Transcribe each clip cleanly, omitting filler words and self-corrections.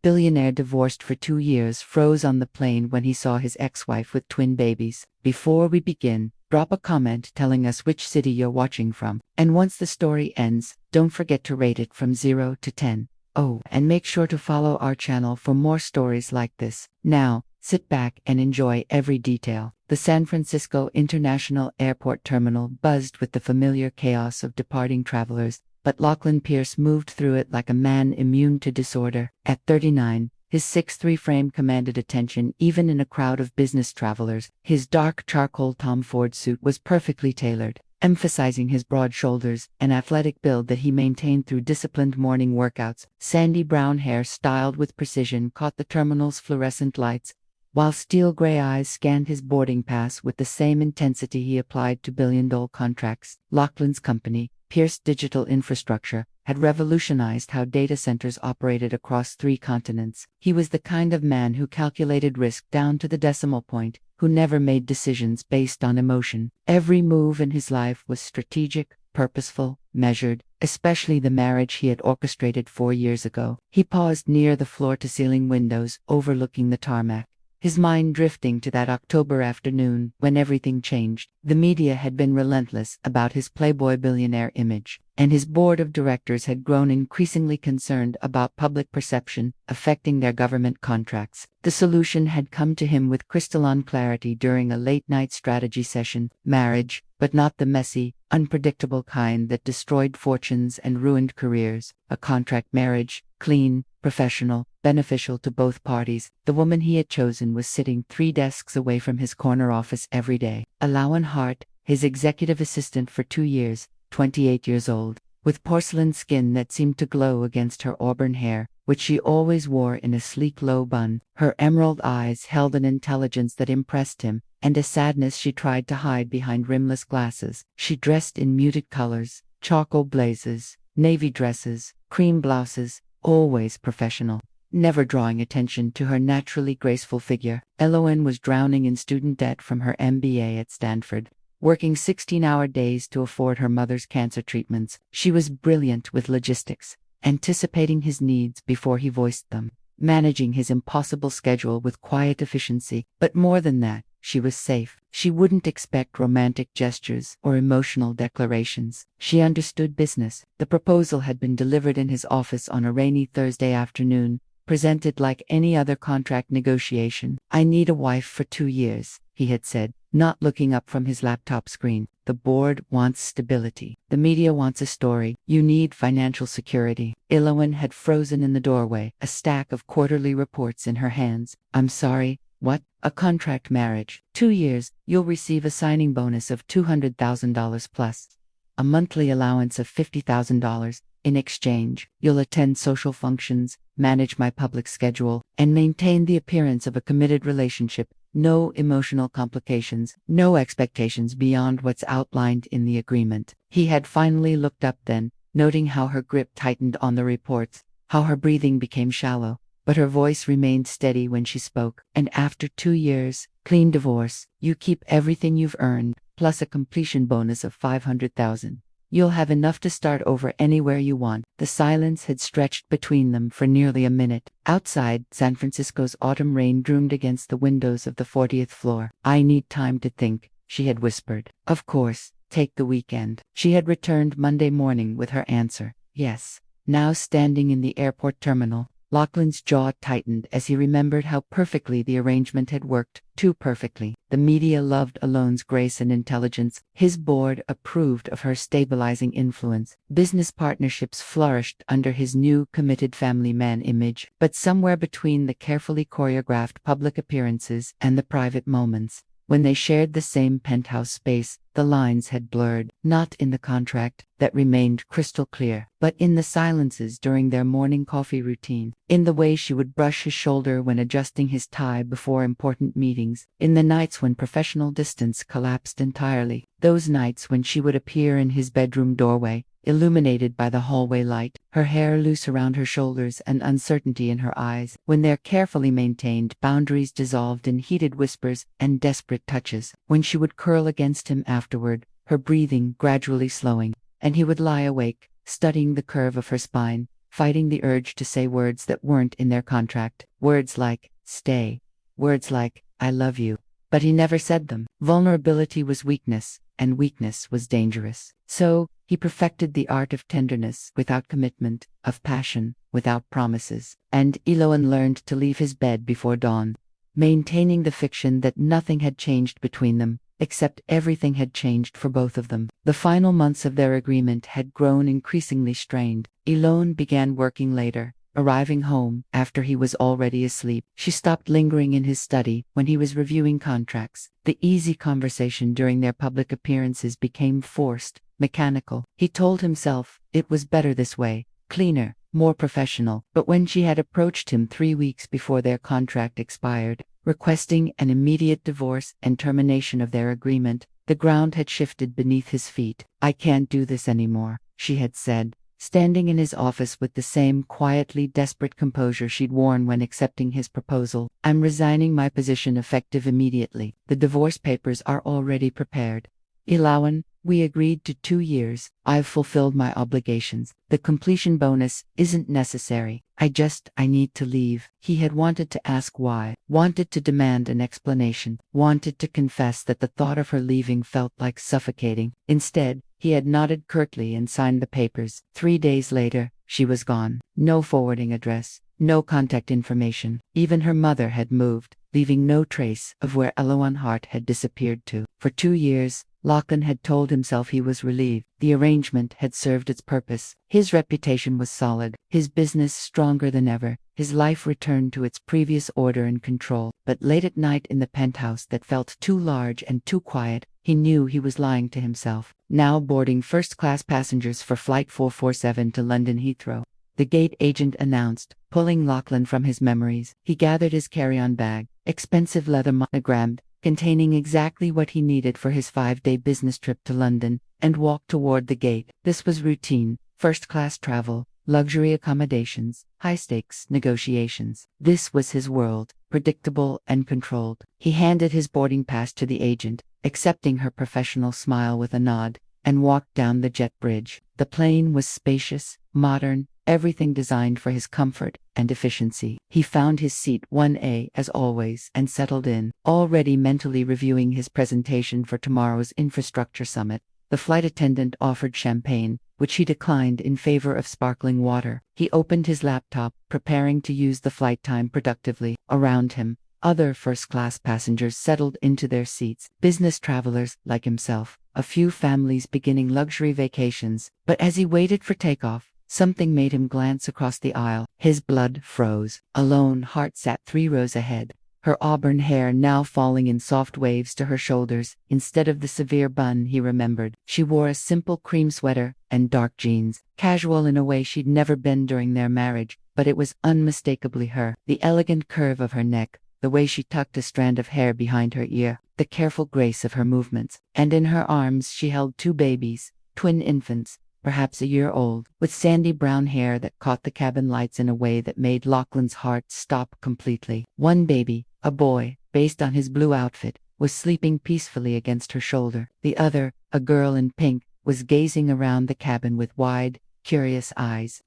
Billionaire divorced for 2 years froze on the plane when he saw his ex-wife with twin babies. Before we begin, drop a comment telling us which city you're watching from. And once the story ends, don't forget to rate it from 0 to 10. Oh, and make sure to follow our channel for more stories like this. Now, sit back and enjoy every detail. The San Francisco International Airport terminal buzzed with the familiar chaos of departing travelers, but Lachlan Pierce moved through it like a man immune to disorder. At 39, his 6'3" frame commanded attention even in a crowd of business travelers. His dark charcoal Tom Ford suit was perfectly tailored, emphasizing his broad shoulders and athletic build that he maintained through disciplined morning workouts. Sandy brown hair styled with precision caught the terminal's fluorescent lights, while steel-gray eyes scanned his boarding pass with the same intensity he applied to billion-dollar contracts. Lachlan's company, Pierce Digital Infrastructure, had revolutionized how data centers operated across 3 continents. He was the kind of man who calculated risk down to the decimal point, who never made decisions based on emotion. Every move in his life was strategic, purposeful, measured, especially the marriage he had orchestrated 4 years ago. He paused near the floor-to-ceiling windows overlooking the tarmac, his mind drifting to that October afternoon when everything changed. The media had been relentless about his playboy billionaire image, and his board of directors had grown increasingly concerned about public perception affecting their government contracts. The solution had come to him with crystalline clarity during a late-night strategy session: marriage, but not the messy, unpredictable kind that destroyed fortunes and ruined careers. A contract marriage, clean, professional, beneficial to both parties. The woman he had chosen was sitting 3 desks away from his corner office every day. Eloan Hart, his executive assistant for 2 years, 28 years old, with porcelain skin that seemed to glow against her auburn hair, which she always wore in a sleek low bun. Her emerald eyes held an intelligence that impressed him, and a sadness she tried to hide behind rimless glasses. She dressed in muted colors, charcoal blazes, navy dresses, cream blouses, always professional, never drawing attention to her naturally graceful figure. Eloan was drowning in student debt from her MBA at Stanford, working 16-hour days to afford her mother's cancer treatments. She was brilliant with logistics, anticipating his needs before he voiced them, managing his impossible schedule with quiet efficiency. But more than that, she was safe. She wouldn't expect romantic gestures or emotional declarations. She understood business. The proposal had been delivered in his office on a rainy Thursday afternoon, presented like any other contract negotiation. "I need a wife for 2 years," he had said, not looking up from his laptop screen. "The board wants stability. The media wants a story. You need financial security." Eloan had frozen in the doorway, a stack of quarterly reports in her hands. "I'm sorry, what? A contract marriage. 2 years, you'll receive a signing bonus of $200,000 plus a monthly allowance of $50,000. In exchange, you'll attend social functions, manage my public schedule, and maintain the appearance of a committed relationship. No emotional complications, no expectations beyond what's outlined in the agreement." He had finally looked up then, noting how her grip tightened on the reports, how her breathing became shallow, but her voice remained steady when she spoke. "And after 2 years, clean divorce, you keep everything you've earned, plus a completion bonus of $500,000. You'll have enough to start over anywhere you want." The silence had stretched between them for nearly a minute. Outside, San Francisco's autumn rain droomed against the windows of the 40th floor. "I need time to think," she had whispered. "Of course, take the weekend." She had returned Monday morning with her answer: yes. Now standing in the airport terminal, Lachlan's jaw tightened as he remembered how perfectly the arrangement had worked, too perfectly. The media loved Eloan's grace and intelligence. His board approved of her stabilizing influence. Business partnerships flourished under his new committed family man image. But somewhere between the carefully choreographed public appearances and the private moments, when they shared the same penthouse space, the lines had blurred, not in the contract, that remained crystal clear, but in the silences during their morning coffee routine, in the way she would brush his shoulder when adjusting his tie before important meetings, in the nights when professional distance collapsed entirely, those nights when she would appear in his bedroom doorway, illuminated by the hallway light, her hair loose around her shoulders and uncertainty in her eyes, when their carefully maintained boundaries dissolved in heated whispers and desperate touches, when she would curl against him afterward, her breathing gradually slowing, and he would lie awake, studying the curve of her spine, fighting the urge to say words that weren't in their contract. Words like, stay. Words like, I love you. But he never said them. Vulnerability was weakness, and weakness was dangerous. So, he perfected the art of tenderness without commitment, of passion without promises. And Eloan learned to leave his bed before dawn, maintaining the fiction that nothing had changed between them, except everything had changed for both of them. The final months of their agreement had grown increasingly strained. Eloan began working later, arriving home after he was already asleep. She stopped lingering in his study when he was reviewing contracts. The easy conversation during their public appearances became forced, mechanical. He told himself it was better this way, cleaner, more professional. But when she had approached him 3 weeks before their contract expired, requesting an immediate divorce and termination of their agreement, the ground had shifted beneath his feet. I can't do this anymore, she had said, standing in his office with the same quietly desperate composure she'd worn when accepting his proposal. I'm resigning my position effective immediately. The divorce papers are already prepared. Eloan, we agreed to 2 years. I've fulfilled my obligations. The completion bonus isn't necessary. I need to leave. He had wanted to ask why, wanted to demand an explanation, wanted to confess that the thought of her leaving felt like suffocating. Instead, he had nodded curtly and signed the papers. 3 days later, she was gone. No forwarding address, no contact information. Even her mother had moved, leaving no trace of where Eloan Hart had disappeared to. For 2 years, Lachlan had told himself he was relieved. The arrangement had served its purpose. His reputation was solid, his business stronger than ever, his life returned to its previous order and control. But late at night in the penthouse that felt too large and too quiet, he knew he was lying to himself. Now boarding first-class passengers for Flight 447 to London Heathrow, the gate agent announced, pulling Lachlan from his memories. He gathered his carry-on bag, expensive leather monogrammed, containing exactly what he needed for his 5-day business trip to London, and walked toward the gate. This was routine, first-class travel, luxury accommodations, high-stakes negotiations. This was his world, predictable and controlled. He handed his boarding pass to the agent, accepting her professional smile with a nod, and walked down the jet bridge. The plane was spacious, modern, everything designed for his comfort and efficiency. He found his seat 1A as always and settled in, already mentally reviewing his presentation for tomorrow's infrastructure summit. The flight attendant offered champagne, which he declined in favor of sparkling water. He opened his laptop, preparing to use the flight time productively. Around him, other first-class passengers settled into their seats, business travelers like himself, a few families beginning luxury vacations. But as he waited for takeoff, something made him glance across the aisle. His blood froze. Eloan Hart sat 3 rows ahead, her auburn hair now falling in soft waves to her shoulders, instead of the severe bun he remembered. She wore a simple cream sweater and dark jeans, casual in a way she'd never been during their marriage, but it was unmistakably her. The elegant curve of her neck, the way she tucked a strand of hair behind her ear, the careful grace of her movements. And in her arms she held 2 babies, twin infants, perhaps a year old, with sandy brown hair that caught the cabin lights in a way that made Lachlan's heart stop completely. One baby, a boy, based on his blue outfit, was sleeping peacefully against her shoulder. The other, a girl in pink, was gazing around the cabin with wide, curious eyes,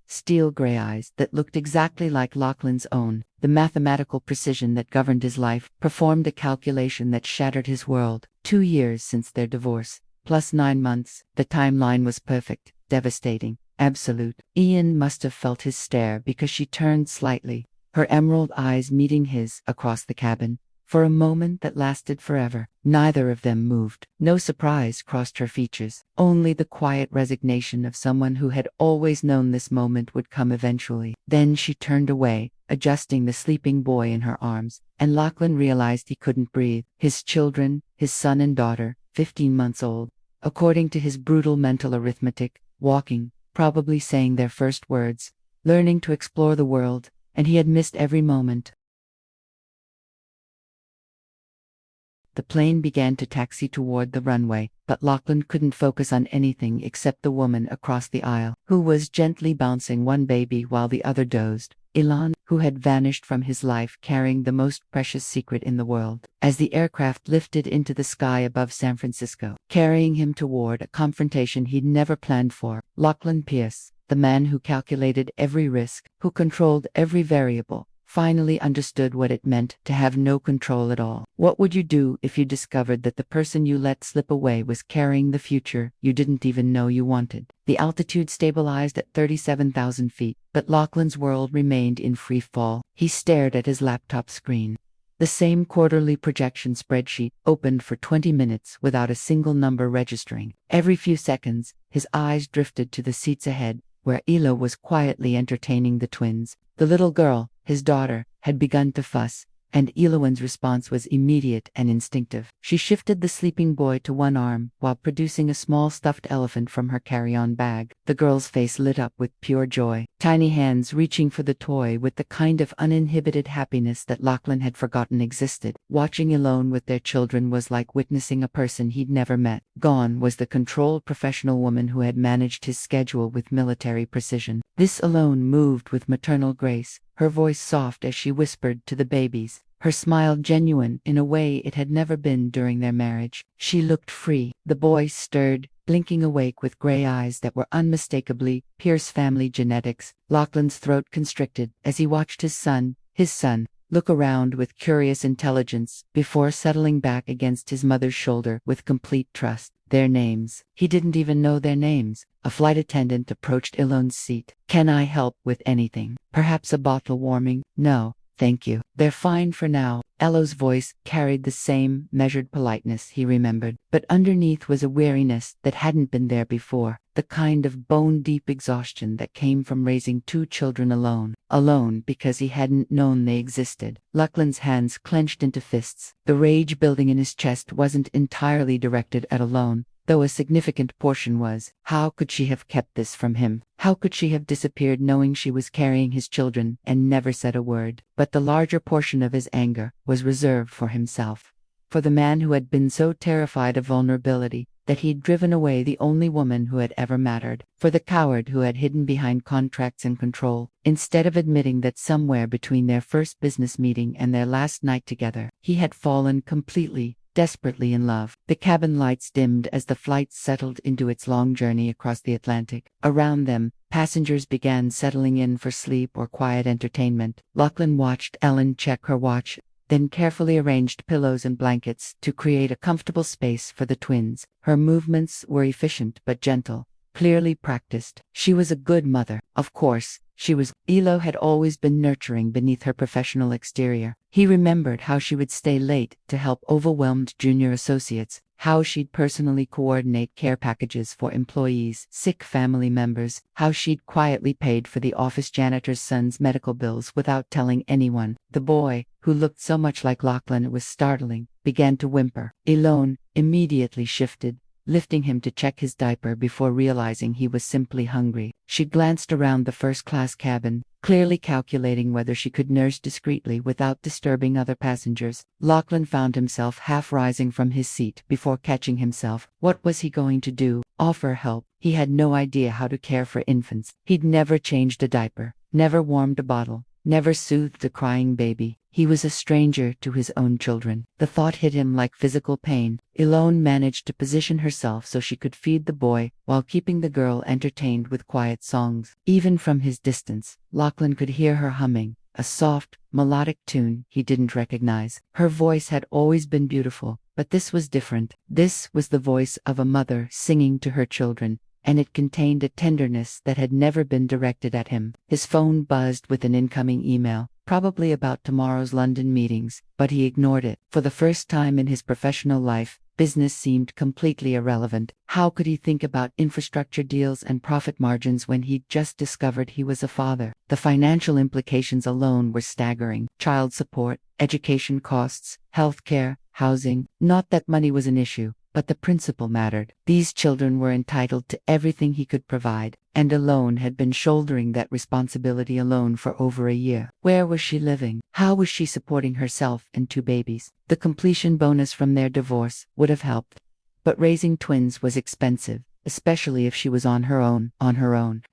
steel gray eyes that looked exactly like Lachlan's own. The mathematical precision that governed his life performed a calculation that shattered his world. 2 years since their divorce, plus 9 months. The timeline was perfect, devastating, absolute. Ian must have felt his stare because she turned slightly, her emerald eyes meeting his across the cabin, for a moment that lasted forever. Neither of them moved. No surprise crossed her features, only the quiet resignation of someone who had always known this moment would come eventually. Then she turned away, adjusting the sleeping boy in her arms, and Lachlan realized he couldn't breathe. His children, his son and daughter, 15 months old, according to his brutal mental arithmetic, walking, probably saying their first words, learning to explore the world, and he had missed every moment. The plane began to taxi toward the runway, but Lachlan couldn't focus on anything except the woman across the aisle, who was gently bouncing one baby while the other dozed. Eloan, who had vanished from his life carrying the most precious secret in the world. As the aircraft lifted into the sky above San Francisco, carrying him toward a confrontation he'd never planned for, Lachlan Pierce, the man who calculated every risk, who controlled every variable, finally understood what it meant to have no control at all. What would you do if you discovered that the person you let slip away was carrying the future you didn't even know you wanted? The altitude stabilized at 37,000 feet, but Lachlan's world remained in free fall. He stared at his laptop screen. The same quarterly projection spreadsheet opened for 20 minutes without a single number registering. Every few seconds, his eyes drifted to the seats ahead, where Elo was quietly entertaining the twins. The little girl, his daughter, had begun to fuss, and Eloan's response was immediate and instinctive. She shifted the sleeping boy to one arm while producing a small stuffed elephant from her carry-on bag. The girl's face lit up with pure joy, tiny hands reaching for the toy with the kind of uninhibited happiness that Lachlan had forgotten existed. Watching Eloan with their children was like witnessing a person he'd never met. Gone was the controlled professional woman who had managed his schedule with military precision. This Eloan moved with maternal grace, her voice soft as she whispered to the babies, her smile genuine in a way it had never been during their marriage. She looked free. The boy stirred, blinking awake with gray eyes that were unmistakably Pierce family genetics. Lachlan's throat constricted as he watched his son, look around with curious intelligence before settling back against his mother's shoulder with complete trust. Their names. He didn't even know their names. A flight attendant approached Eloan's seat. "Can I help with anything? Perhaps a bottle warming?" "No, thank you. They're fine for now." Elo's voice carried the same measured politeness he remembered, but underneath was a weariness that hadn't been there before, the kind of bone-deep exhaustion that came from raising two children alone. Alone because he hadn't known they existed. Lachlan's hands clenched into fists. The rage building in his chest wasn't entirely directed at Eloan, though a significant portion was. How could she have kept this from him? How could she have disappeared knowing she was carrying his children and never said a word? But the larger portion of his anger was reserved for himself. For the man who had been so terrified of vulnerability that he'd driven away the only woman who had ever mattered. For the coward who had hidden behind contracts and control, instead of admitting that somewhere between their first business meeting and their last night together, he had fallen completely, desperately in love. The cabin lights dimmed as the flight settled into its long journey across the Atlantic. Around them, passengers began settling in for sleep or quiet entertainment. Lachlan watched Ellen check her watch, then carefully arranged pillows and blankets to create a comfortable space for the twins. Her movements were efficient but gentle, clearly practiced. She was a good mother, of course. Elo had always been nurturing beneath her professional exterior. He remembered how she would stay late to help overwhelmed junior associates, how she'd personally coordinate care packages for employees, sick family members, how she'd quietly paid for the office janitor's son's medical bills without telling anyone. The boy, who looked so much like Lachlan it was startling, began to whimper. Eloan immediately shifted, lifting him to check his diaper before realizing he was simply hungry. She glanced around the first-class cabin, clearly calculating whether she could nurse discreetly without disturbing other passengers. Lachlan found himself half rising from his seat before catching himself. What was he going to do? Offer help? He had no idea how to care for infants. He'd never changed a diaper, never warmed a bottle, never soothed a crying baby. He was a stranger to his own children. The thought hit him like physical pain. Eloan managed to position herself so she could feed the boy while keeping the girl entertained with quiet songs. Even from his distance, Lachlan could hear her humming, a soft, melodic tune he didn't recognize. Her voice had always been beautiful, but this was different. This was the voice of a mother singing to her children, and it contained a tenderness that had never been directed at him. His phone buzzed with an incoming email, probably about tomorrow's London meetings, but he ignored it. For the first time in his professional life, business seemed completely irrelevant. How could he think about infrastructure deals and profit margins when he'd just discovered he was a father? The financial implications alone were staggering. Child support, education costs, healthcare, housing. Not that money was an issue, but the principle mattered. These children were entitled to everything he could provide, and Eloan had been shouldering that responsibility alone for over a year. Where was she living? How was she supporting herself and two babies? The completion bonus from their divorce would have helped, but raising twins was expensive, especially if she was on her own.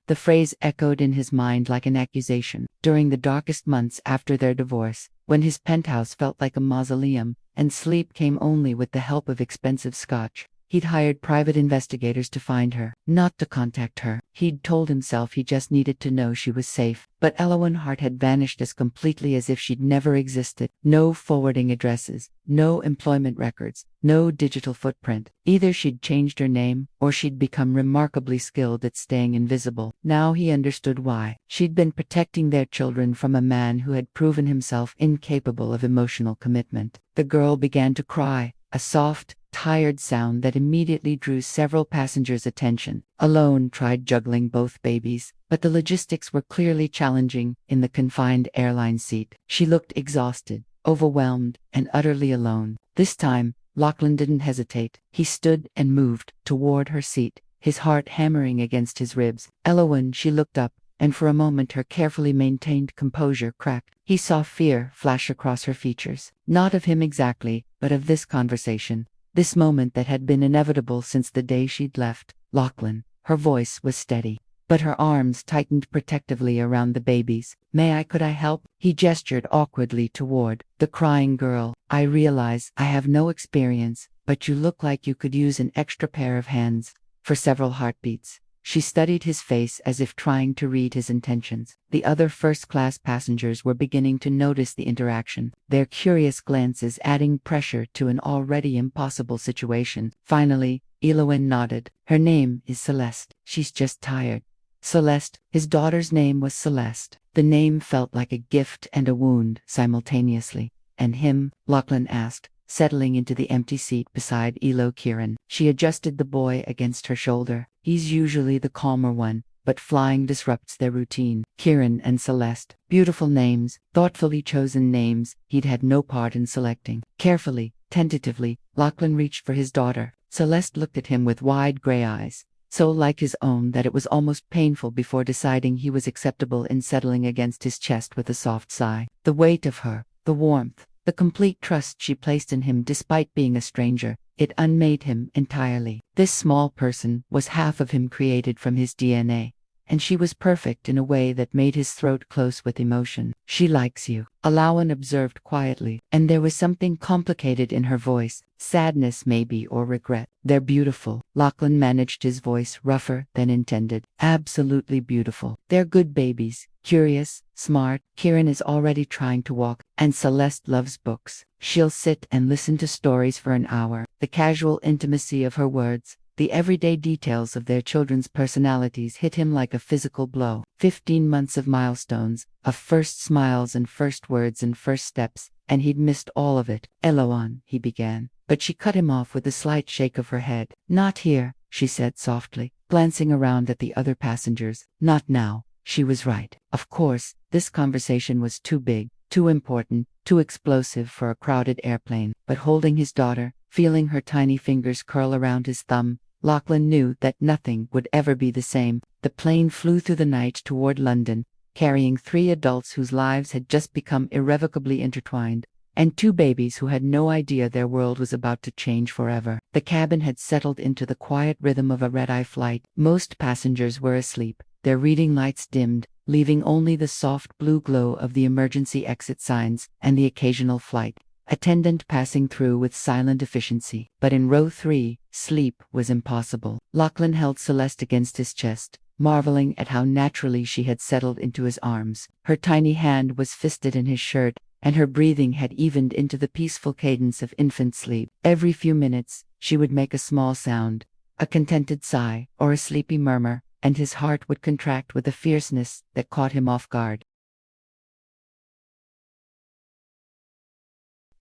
The phrase echoed in his mind like an accusation. During the darkest months after their divorce, when his penthouse felt like a mausoleum, and sleep came only with the help of expensive scotch, He'd hired private investigators to find her, not to contact her. He'd told himself he just needed to know she was safe. But Eloan Hart had vanished as completely as if she'd never existed. No forwarding addresses, no employment records, no digital footprint. Either she'd changed her name, or she'd become remarkably skilled at staying invisible. Now he understood why. She'd been protecting their children from a man who had proven himself incapable of emotional commitment. The girl began to cry, a soft, tired sound that immediately drew several passengers' attention. Eloan tried juggling both babies, but the logistics were clearly challenging in the confined airline seat. She looked exhausted, overwhelmed, and utterly alone. This time, Lachlan didn't hesitate. He stood and moved toward her seat, his heart hammering against his ribs. Eloan, she looked up, and for a moment her carefully maintained composure cracked. He saw fear flash across her features. Not of him exactly, but of this conversation. This moment that had been inevitable since the day she'd left. Lachlan. Her voice was steady, but her arms tightened protectively around the babies. Could I help? He gestured awkwardly toward the crying girl. I realize I have no experience, but you look like you could use an extra pair of hands. For several heartbeats, she studied his face as if trying to read his intentions. The other first-class passengers were beginning to notice the interaction, their curious glances adding pressure to an already impossible situation. Finally, Eloan nodded. Her name is Celeste. She's just tired. Celeste, his daughter's name was Celeste. The name felt like a gift and a wound simultaneously. And him? Lachlan asked, settling into the empty seat beside Kieran. She adjusted the boy against her shoulder. He's usually the calmer one, but flying disrupts their routine. Kieran and Celeste. Beautiful names, thoughtfully chosen names he'd had no part in selecting. Carefully, tentatively, Lachlan reached for his daughter. Celeste looked at him with wide gray eyes, so like his own that it was almost painful before deciding he was acceptable in settling against his chest with a soft sigh. The weight of her, the warmth, the complete trust she placed in him despite being a stranger, it unmade him entirely. This small person was half of him created from his DNA, and she was perfect in a way that made his throat close with emotion. She likes you, Eloan observed quietly, and there was something complicated in her voice, sadness maybe or regret. They're beautiful. Lachlan managed his voice rougher than intended. Absolutely beautiful. They're good babies, curious, smart. Kieran is already trying to walk, and Celeste loves books. She'll sit and listen to stories for an hour. The casual intimacy of her words, the everyday details of their children's personalities hit him like a physical blow. 15 months of milestones, of first smiles and first words and first steps, and he'd missed all of it. Eloan, he began, but she cut him off with a slight shake of her head. Not here, she said softly, glancing around at the other passengers. Not now. She was right. Of course, this conversation was too big, too important, too explosive for a crowded airplane. But holding his daughter, feeling her tiny fingers curl around his thumb, Lachlan knew that nothing would ever be the same. The plane flew through the night toward London, carrying 3 adults whose lives had just become irrevocably intertwined, and 2 babies who had no idea their world was about to change forever. The cabin had settled into the quiet rhythm of a red-eye flight. Most passengers were asleep, their reading lights dimmed, leaving only the soft blue glow of the emergency exit signs and the occasional flight attendant passing through with silent efficiency. But in row 3, sleep was impossible. Lachlan held Celeste against his chest, marveling at how naturally she had settled into his arms. Her tiny hand was fisted in his shirt, and her breathing had evened into the peaceful cadence of infant sleep. Every few minutes, she would make a small sound, a contented sigh, or a sleepy murmur, and his heart would contract with a fierceness that caught him off guard.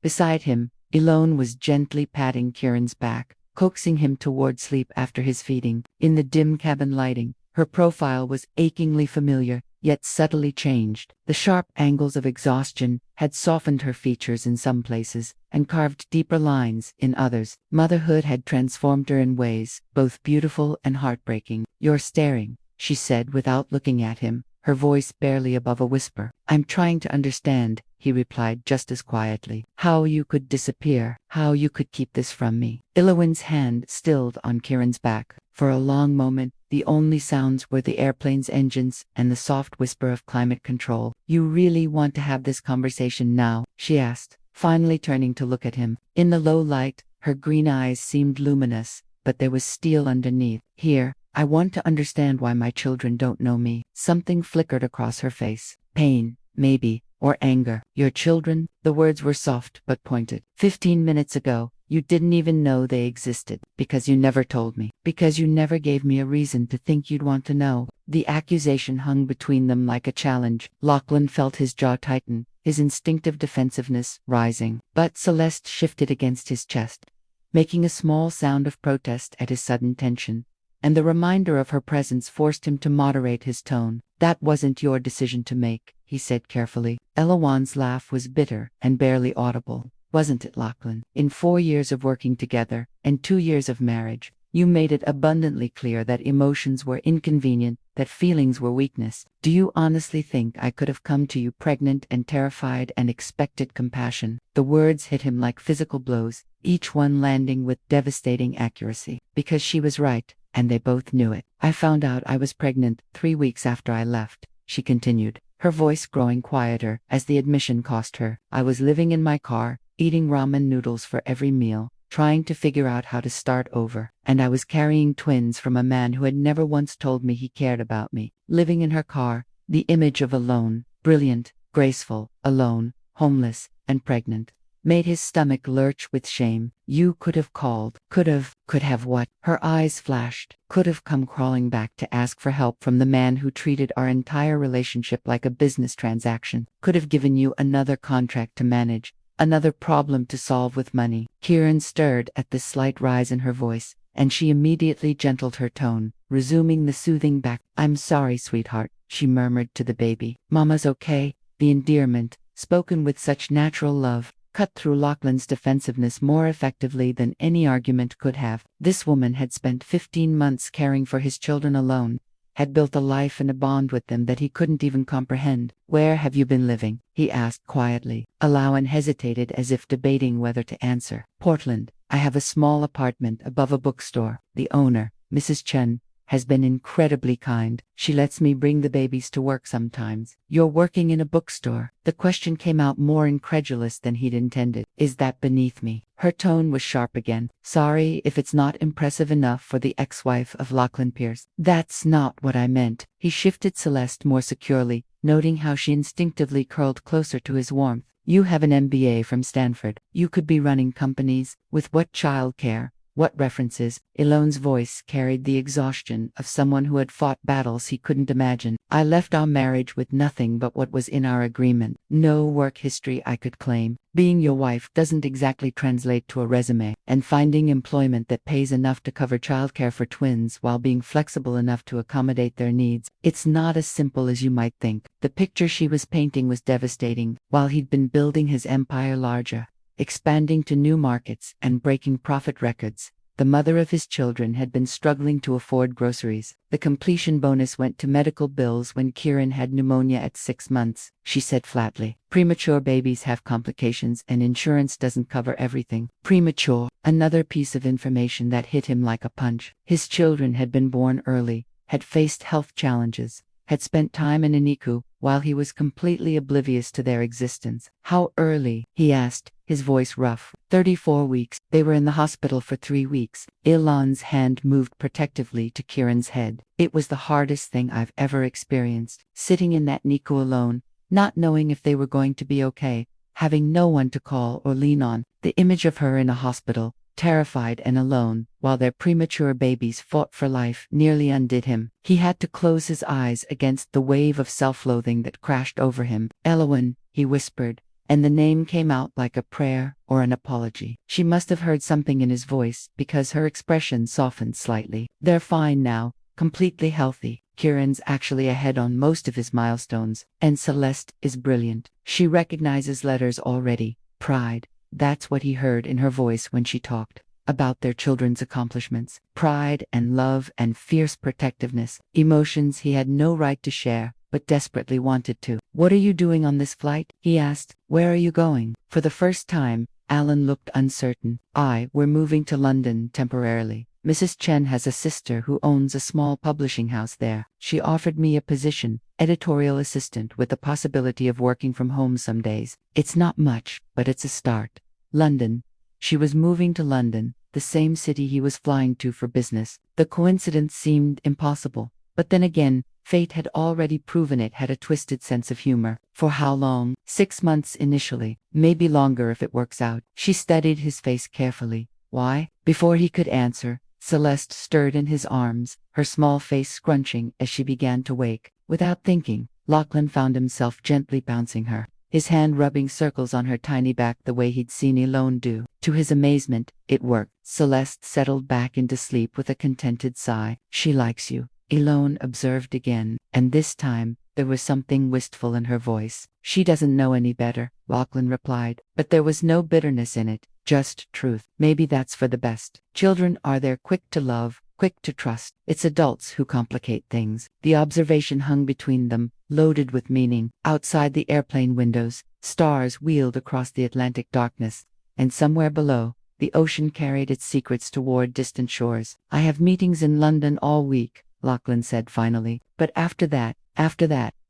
Beside him, Eloan was gently patting Kieran's back, coaxing him toward sleep after his feeding. In the dim cabin lighting, her profile was achingly familiar, yet subtly changed. The sharp angles of exhaustion had softened her features in some places, and carved deeper lines in others. Motherhood had transformed her in ways both beautiful and heartbreaking. You're staring, she said without looking at him, her voice barely above a whisper. I'm trying to understand, he replied just as quietly. How you could disappear, how you could keep this from me. Eloan's hand stilled on Kieran's back. For a long moment, the only sounds were the airplane's engines and the soft whisper of climate control. You really want to have this conversation now? She asked, finally turning to look at him. In the low light, her green eyes seemed luminous, but there was steel underneath. Here, I want to understand why my children don't know me. Something flickered across her face. Pain, maybe, or anger. Your children? The words were soft but pointed. 15 minutes ago, you didn't even know they existed, because you never told me, because you never gave me a reason to think you'd want to know. The accusation hung between them like a challenge. Lachlan felt his jaw tighten, his instinctive defensiveness rising. But Celeste shifted against his chest, making a small sound of protest at his sudden tension, and the reminder of her presence forced him to moderate his tone. That wasn't your decision to make, he said carefully. Eloan's laugh was bitter and barely audible. Wasn't it, Lachlan? In 4 years of working together, and 2 years of marriage, you made it abundantly clear that emotions were inconvenient, that feelings were weakness. Do you honestly think I could have come to you pregnant and terrified and expected compassion? The words hit him like physical blows, each one landing with devastating accuracy. Because she was right, and they both knew it. I found out I was pregnant 3 weeks after I left, she continued, her voice growing quieter as the admission cost her. I was living in my car, eating ramen noodles for every meal, trying to figure out how to start over. And I was carrying twins from a man who had never once told me he cared about me. Living in her car, the image of alone, brilliant, graceful, alone, homeless, and pregnant, made his stomach lurch with shame. You could have called. Could have what? Her eyes flashed. Could have come crawling back to ask for help from the man who treated our entire relationship like a business transaction. Could have given you another contract to manage, another problem to solve with money. Kieran stirred at this slight rise in her voice, and she immediately gentled her tone, resuming the soothing back. I'm sorry, sweetheart, she murmured to the baby. Mama's okay. The endearment, spoken with such natural love, cut through Lachlan's defensiveness more effectively than any argument could have. This woman had spent 15 months caring for his children alone, had built a life and a bond with them that he couldn't even comprehend. Where have you been living? He asked quietly. Eloan hesitated as if debating whether to answer. Portland. I have a small apartment above a bookstore. The owner, Mrs. Chen, has been incredibly kind. She lets me bring the babies to work sometimes. You're working in a bookstore? The question came out more incredulous than he'd intended. Is that beneath me? Her tone was sharp again. Sorry if it's not impressive enough for the ex-wife of Lachlan Pierce. That's not what I meant. He shifted Celeste more securely, noting how she instinctively curled closer to his warmth. You have an MBA from Stanford. You could be running companies. With what childcare? What references? Eloan's voice carried the exhaustion of someone who had fought battles he couldn't imagine. I left our marriage with nothing but what was in our agreement. No work history I could claim. Being your wife doesn't exactly translate to a resume. And finding employment that pays enough to cover childcare for twins while being flexible enough to accommodate their needs, it's not as simple as you might think. The picture she was painting was devastating. While he'd been building his empire larger, expanding to new markets, and breaking profit records, the mother of his children had been struggling to afford groceries. The completion bonus went to medical bills when Kieran had pneumonia at 6 months, she said flatly. Premature babies have complications and insurance doesn't cover everything. Premature, another piece of information that hit him like a punch. His children had been born early, had faced health challenges, had spent time in a NICU, while he was completely oblivious to their existence. How early? He asked, his voice rough. 34 weeks. They were in the hospital for 3 weeks. Eloan's hand moved protectively to Kieran's head. It was the hardest thing I've ever experienced. Sitting in that NICU alone, not knowing if they were going to be okay, having no one to call or lean on. The image of her in a hospital, terrified and alone, while their premature babies fought for life, nearly undid him. He had to close his eyes against the wave of self-loathing that crashed over him. Eloan, he whispered, and the name came out like a prayer or an apology. She must have heard something in his voice, because her expression softened slightly. They're fine now, completely healthy. Kieran's actually ahead on most of his milestones, and Celeste is brilliant. She recognizes letters already. Pride. That's what he heard in her voice when she talked about their children's accomplishments. Pride and love and fierce protectiveness. Emotions he had no right to share, but desperately wanted to. What are you doing on this flight? He asked. Where are you going? For the first time, Alan looked uncertain. We're moving to London temporarily. Mrs. Chen has a sister who owns a small publishing house there. She offered me a position, editorial assistant, with the possibility of working from home some days. It's not much, but it's a start. London. She was moving to London, the same city he was flying to for business. The coincidence seemed impossible, but then again, fate had already proven it had a twisted sense of humor. For how long? 6 months initially, maybe longer if it works out. She studied his face carefully. Why? Before he could answer, Celeste stirred in his arms, her small face scrunching as she began to wake. Without thinking, Lachlan found himself gently bouncing her, his hand rubbing circles on her tiny back the way he'd seen Eloan do. To his amazement, it worked. Celeste settled back into sleep with a contented sigh. She likes you, Eloan observed again, and this time, there was something wistful in her voice. She doesn't know any better, Lachlan replied, but there was no bitterness in it, just truth. Maybe that's for the best. Children are there, quick to love, quick to trust. It's adults who complicate things. The observation hung between them, loaded with meaning. Outside the airplane windows, stars wheeled across the Atlantic darkness, and somewhere below, the ocean carried its secrets toward distant shores. I have meetings in London all week, Lachlan said finally, but after that,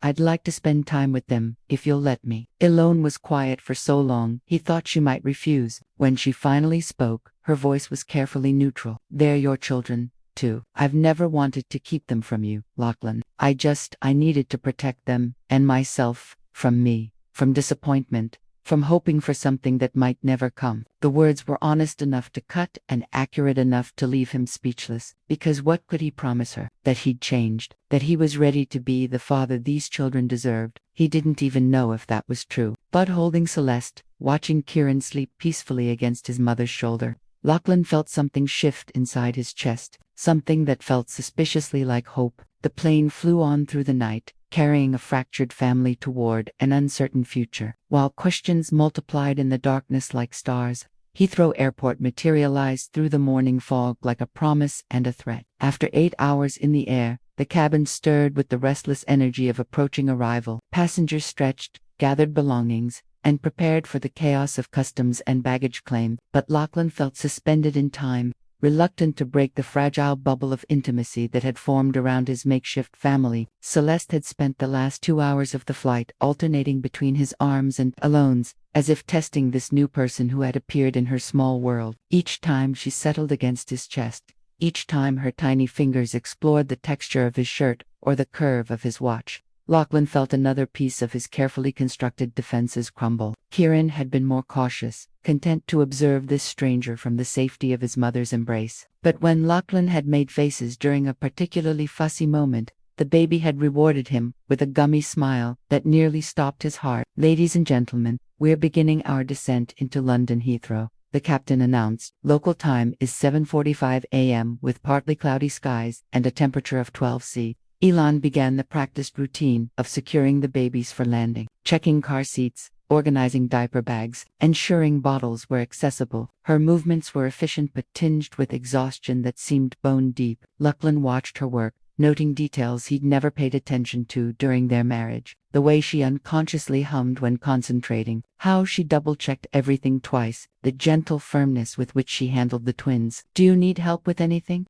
I'd like to spend time with them, if you'll let me. Eloan was quiet for so long, he thought she might refuse. When she finally spoke, her voice was carefully neutral. They're your children, too. I've never wanted to keep them from you, Lachlan. I needed to protect them, and myself, from me, from disappointment, from hoping for something that might never come. The words were honest enough to cut and accurate enough to leave him speechless, because what could he promise her? That he'd changed, that he was ready to be the father these children deserved. He didn't even know if that was true. But holding Celeste, watching Kieran sleep peacefully against his mother's shoulder, Lachlan felt something shift inside his chest, something that felt suspiciously like hope. The plane flew on through the night, carrying a fractured family toward an uncertain future. While questions multiplied in the darkness like stars, Heathrow Airport materialized through the morning fog like a promise and a threat. After 8 hours in the air, the cabin stirred with the restless energy of approaching arrival. Passengers stretched, gathered belongings, and prepared for the chaos of customs and baggage claim. But Lachlan felt suspended in time, reluctant to break the fragile bubble of intimacy that had formed around his makeshift family. Celeste had spent the last 2 hours of the flight alternating between his arms and Eloan's, as if testing this new person who had appeared in her small world. Each time she settled against his chest, each time her tiny fingers explored the texture of his shirt or the curve of his watch, Lachlan felt another piece of his carefully constructed defenses crumble. Kieran had been more cautious, content to observe this stranger from the safety of his mother's embrace. But when Lachlan had made faces during a particularly fussy moment, the baby had rewarded him with a gummy smile that nearly stopped his heart. Ladies and gentlemen, we're beginning our descent into London Heathrow, the captain announced. Local time is 7:45 a.m. with partly cloudy skies and a temperature of 12 degrees C. Eloan began the practiced routine of securing the babies for landing, checking car seats, organizing diaper bags, ensuring bottles were accessible. Her movements were efficient but tinged with exhaustion that seemed bone deep. Lachlan watched her work, noting details he'd never paid attention to during their marriage. The way she unconsciously hummed when concentrating, how she double-checked everything twice, the gentle firmness with which she handled the twins. Do you need help with anything?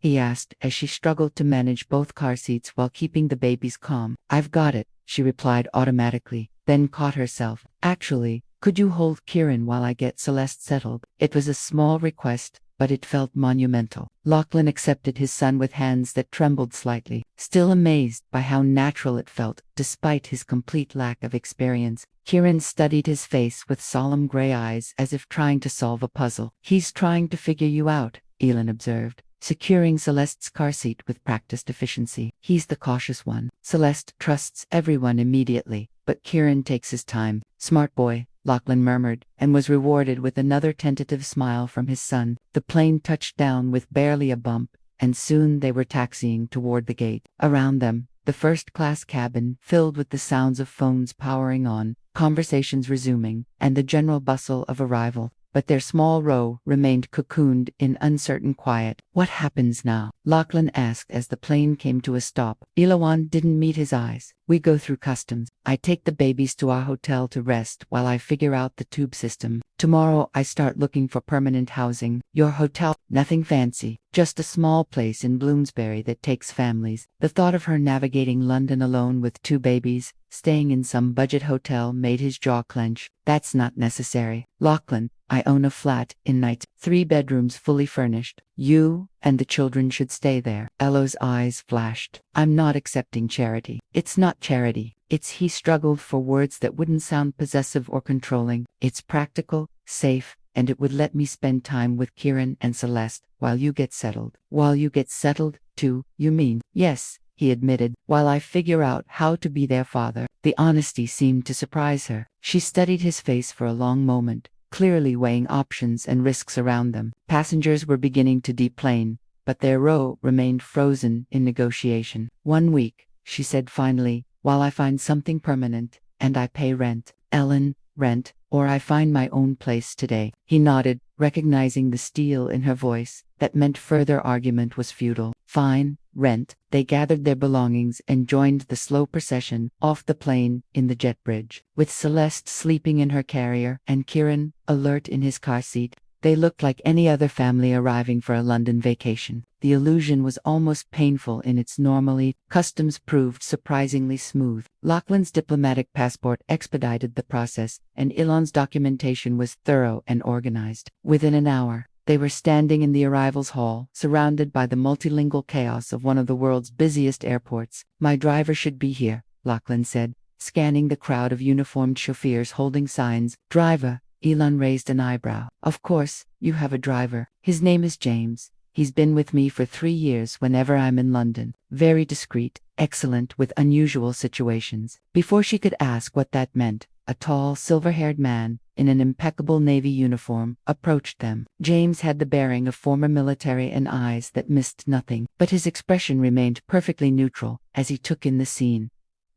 He asked as she struggled to manage both car seats while keeping the babies calm. I've got it, she replied automatically, then caught herself. Actually, could you hold Kieran while I get Celeste settled? It was a small request, but it felt monumental. Lachlan accepted his son with hands that trembled slightly, still amazed by how natural it felt, despite his complete lack of experience. Kieran studied his face with solemn gray eyes as if trying to solve a puzzle. He's trying to figure you out, Eloan observed, securing Celeste's car seat with practiced efficiency. He's the cautious one. Celeste trusts everyone immediately, but Kieran takes his time. Smart boy, Lachlan murmured, and was rewarded with another tentative smile from his son. The plane touched down with barely a bump, and soon they were taxiing toward the gate. Around them, the first-class cabin filled with the sounds of phones powering on, conversations resuming, and the general bustle of arrival. but their small row remained cocooned in uncertain quiet. "What happens now?" Lachlan asked as the plane came to a stop. Eloan didn't meet his eyes. "We go through customs. I take the babies to our hotel to rest while I figure out the tube system. Tomorrow I start looking for permanent housing." "Your hotel?" "Nothing fancy. Just a small place in Bloomsbury that takes families." The thought of her navigating London alone with 2 babies, staying in some budget hotel, made his jaw clench. "That's not necessary, Lachlan. I own a flat in Knights, 3 bedrooms fully furnished. You and the children should stay there." Elo's eyes flashed. "I'm not accepting charity." "It's not charity. He struggled for words that wouldn't sound possessive or controlling. "It's practical, safe, and it would let me spend time with Kieran and Celeste while you get settled." "While you get settled, too, you mean?" "Yes," he admitted, "while I figure out how to be their father." The honesty seemed to surprise her. She studied his face for a long moment, clearly weighing options and risks around them. Passengers were beginning to deplane, but their row remained frozen in negotiation. "1 week," she said finally, "while I find something permanent, and I pay rent." "Ellen, rent, or I find my own place today." He nodded, recognizing the steel in her voice. That meant further argument was futile. "Fine, rent." They gathered their belongings and joined the slow procession off the plane in the jet bridge. With Celeste sleeping in her carrier and Kieran alert in his car seat, they looked like any other family arriving for a London vacation. The illusion was almost painful in its normality. Customs proved surprisingly smooth. Lachlan's diplomatic passport expedited the process, and Eloan's documentation was thorough and organized. Within an hour, they were standing in the arrivals hall, surrounded by the multilingual chaos of one of the world's busiest airports. "My driver should be here," Lachlan said, scanning the crowd of uniformed chauffeurs holding signs. "Driver?" Eloan raised an eyebrow. "Of course, you have a driver. His name is James. He's been with me for 3 years whenever I'm in London. Very discreet, excellent with unusual situations." Before she could ask what that meant, a tall, silver-haired man, in an impeccable navy uniform, approached them. James had the bearing of former military and eyes that missed nothing, but his expression remained perfectly neutral as he took in the scene.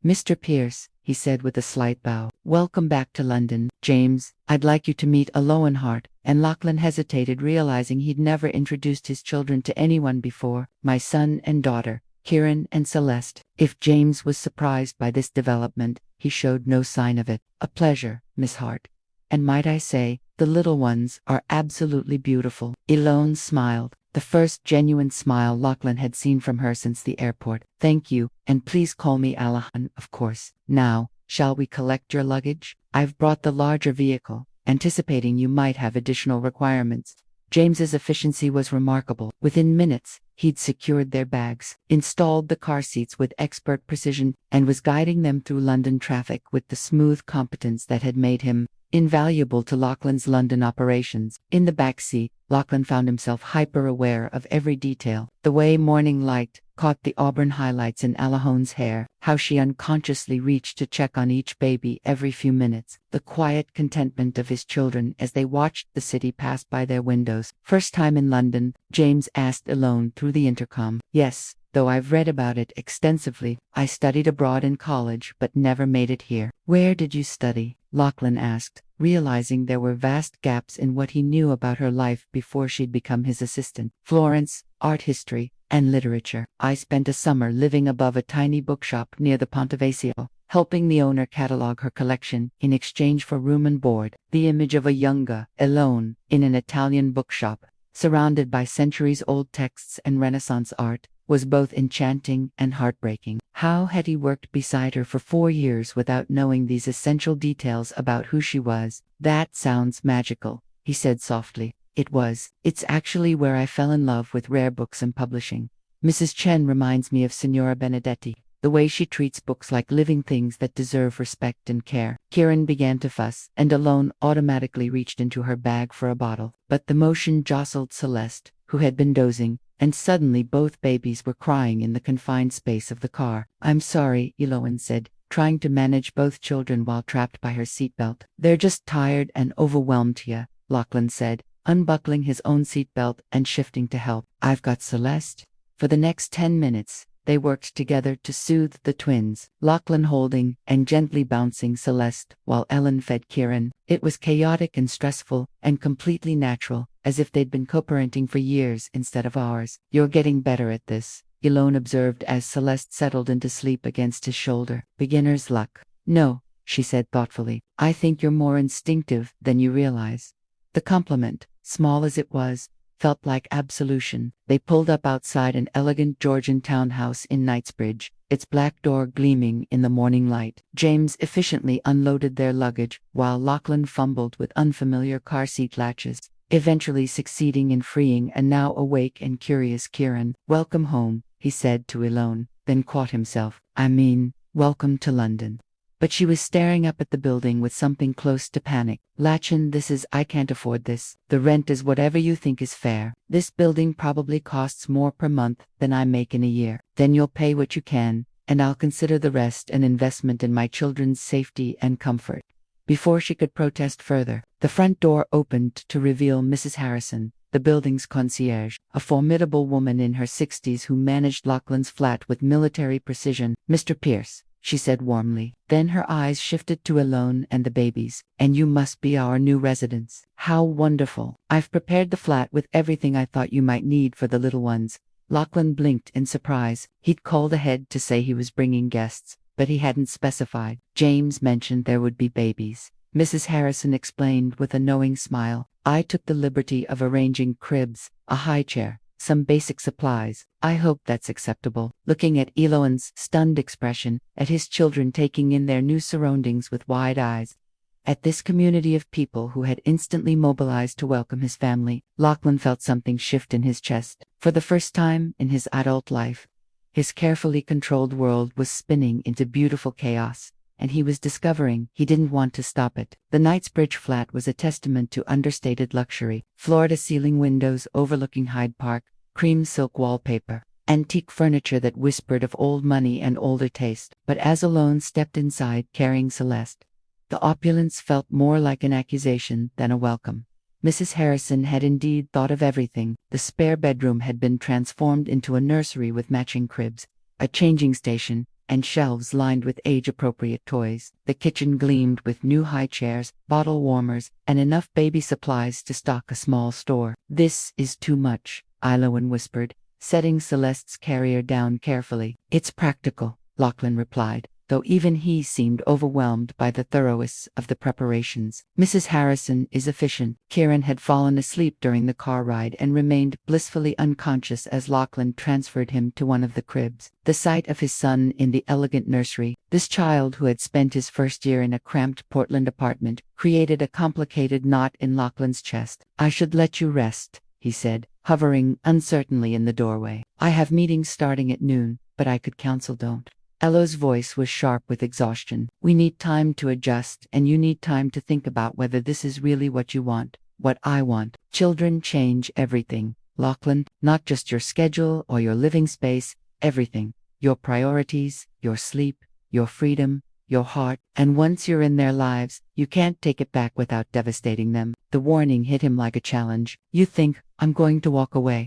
"Mr. Pierce," he said with a slight bow. "Welcome back to London, James. I'd like you to meet Eloan Hart." And Lachlan hesitated, realizing he'd never introduced his children to anyone before. "My son and daughter, Kieran and Celeste." If James was surprised by this development, he showed no sign of it. "A pleasure, Miss Hart. And might I say, the little ones are absolutely beautiful." Eloan smiled, the first genuine smile Lachlan had seen from her since the airport. "Thank you, and please call me Alahan, of course. Now, shall we collect your luggage? I've brought the larger vehicle, anticipating you might have additional requirements." James's efficiency was remarkable. Within minutes, he'd secured their bags, installed the car seats with expert precision, and was guiding them through London traffic with the smooth competence that had made him invaluable to Lachlan's London operations. In the back seat, Lachlan found himself hyper-aware of every detail. The way morning light caught the auburn highlights in Alahone's hair, how she unconsciously reached to check on each baby every few minutes, the quiet contentment of his children as they watched the city pass by their windows. "First time in London?" James asked Eloan through the intercom. "Yes, though I've read about it extensively. I studied abroad in college but never made it here." "Where did you study?" Lachlan asked, realizing there were vast gaps in what he knew about her life before she'd become his assistant. "Florence, art history, and literature. I spent a summer living above a tiny bookshop near the Ponte Vecchio, helping the owner catalog her collection in exchange for room and board." The image of a younger Eloan in an Italian bookshop, surrounded by centuries-old texts and Renaissance art, was both enchanting and heartbreaking. How had he worked beside her for 4 years without knowing these essential details about who she was? "That sounds magical," he said softly. "It was. It's actually where I fell in love with rare books and publishing. Mrs. Chen reminds me of Signora Benedetti, the way she treats books like living things that deserve respect and care." Kieran began to fuss, and Eloan automatically reached into her bag for a bottle. But the motion jostled Celeste, who had been dozing, and suddenly both babies were crying in the confined space of the car. "I'm sorry," Eloan said, trying to manage both children while trapped by her seatbelt. "They're just tired and overwhelmed here," Lachlan said, unbuckling his own seatbelt and shifting to help. "I've got Celeste." For the next 10 minutes, they worked together to soothe the twins, Lachlan holding and gently bouncing Celeste while Ellen fed Kieran. It was chaotic and stressful and completely natural, as if they'd been co-parenting for years instead of hours. "You're getting better at this," Eloan observed as Celeste settled into sleep against his shoulder. "Beginner's luck." "No," she said thoughtfully. "I think you're more instinctive than you realize." The compliment, small as it was, felt like absolution. They pulled up outside an elegant Georgian townhouse in Knightsbridge, its black door gleaming in the morning light. James efficiently unloaded their luggage, while Lachlan fumbled with unfamiliar car seat latches, eventually succeeding in freeing a now awake and curious Kieran. "Welcome home," he said to Eloan, then caught himself. "I mean, welcome to London." But she was staring up at the building with something close to panic. "Lachlan, I can't afford this. The rent is whatever you think is fair. This building probably costs more per month than I make in a year. Then you'll pay what you can, and I'll consider the rest an investment in my children's safety and comfort." Before she could protest further, the front door opened to reveal Mrs. Harrison, the building's concierge, a formidable woman in her 60s who managed Lachlan's flat with military precision. "Mr. Pierce," she said warmly. Then her eyes shifted to Eloan and the babies. "And you must be our new residents. How wonderful. I've prepared the flat with everything I thought you might need for the little ones." Lachlan blinked in surprise. He'd called ahead to say he was bringing guests, but he hadn't specified. "James mentioned there would be babies," Mrs. Harrison explained with a knowing smile. "I took the liberty of arranging cribs, a high chair, some basic supplies. I hope that's acceptable." Looking at Eloan's stunned expression, at his children taking in their new surroundings with wide eyes, at this community of people who had instantly mobilized to welcome his family, Lachlan felt something shift in his chest. For the first time in his adult life, his carefully controlled world was spinning into beautiful chaos, and he was discovering he didn't want to stop it. The Knightsbridge flat was a testament to understated luxury. Floor-to-ceiling windows overlooking Hyde Park, cream silk wallpaper, antique furniture that whispered of old money and older taste. But as Eloan stepped inside carrying Celeste, the opulence felt more like an accusation than a welcome. Mrs. Harrison had indeed thought of everything. The spare bedroom had been transformed into a nursery with matching cribs, a changing station, and shelves lined with age-appropriate toys. The kitchen gleamed with new high chairs, bottle warmers, and enough baby supplies to stock a small store. "This is too much," Eloan whispered, setting Celeste's carrier down carefully. "It's practical," Lachlan replied, though even he seemed overwhelmed by the thoroughness of the preparations. "Mrs. Harrison is efficient." Kieran had fallen asleep during the car ride and remained blissfully unconscious as Lachlan transferred him to one of the cribs. The sight of his son in the elegant nursery, this child who had spent his first year in a cramped Portland apartment, created a complicated knot in Lachlan's chest. "I should let you rest," he said, hovering uncertainly in the doorway. "I have meetings starting at noon, but I could counsel don't." Elo's voice was sharp with exhaustion. "We need time to adjust, and you need time to think about whether this is really what you want, what I want. Children change everything, Lachlan, not just your schedule or your living space, everything. Your priorities, your sleep, your freedom, your heart, and once you're in their lives, you can't take it back without devastating them." The warning hit him like a challenge. "You think I'm going to walk away?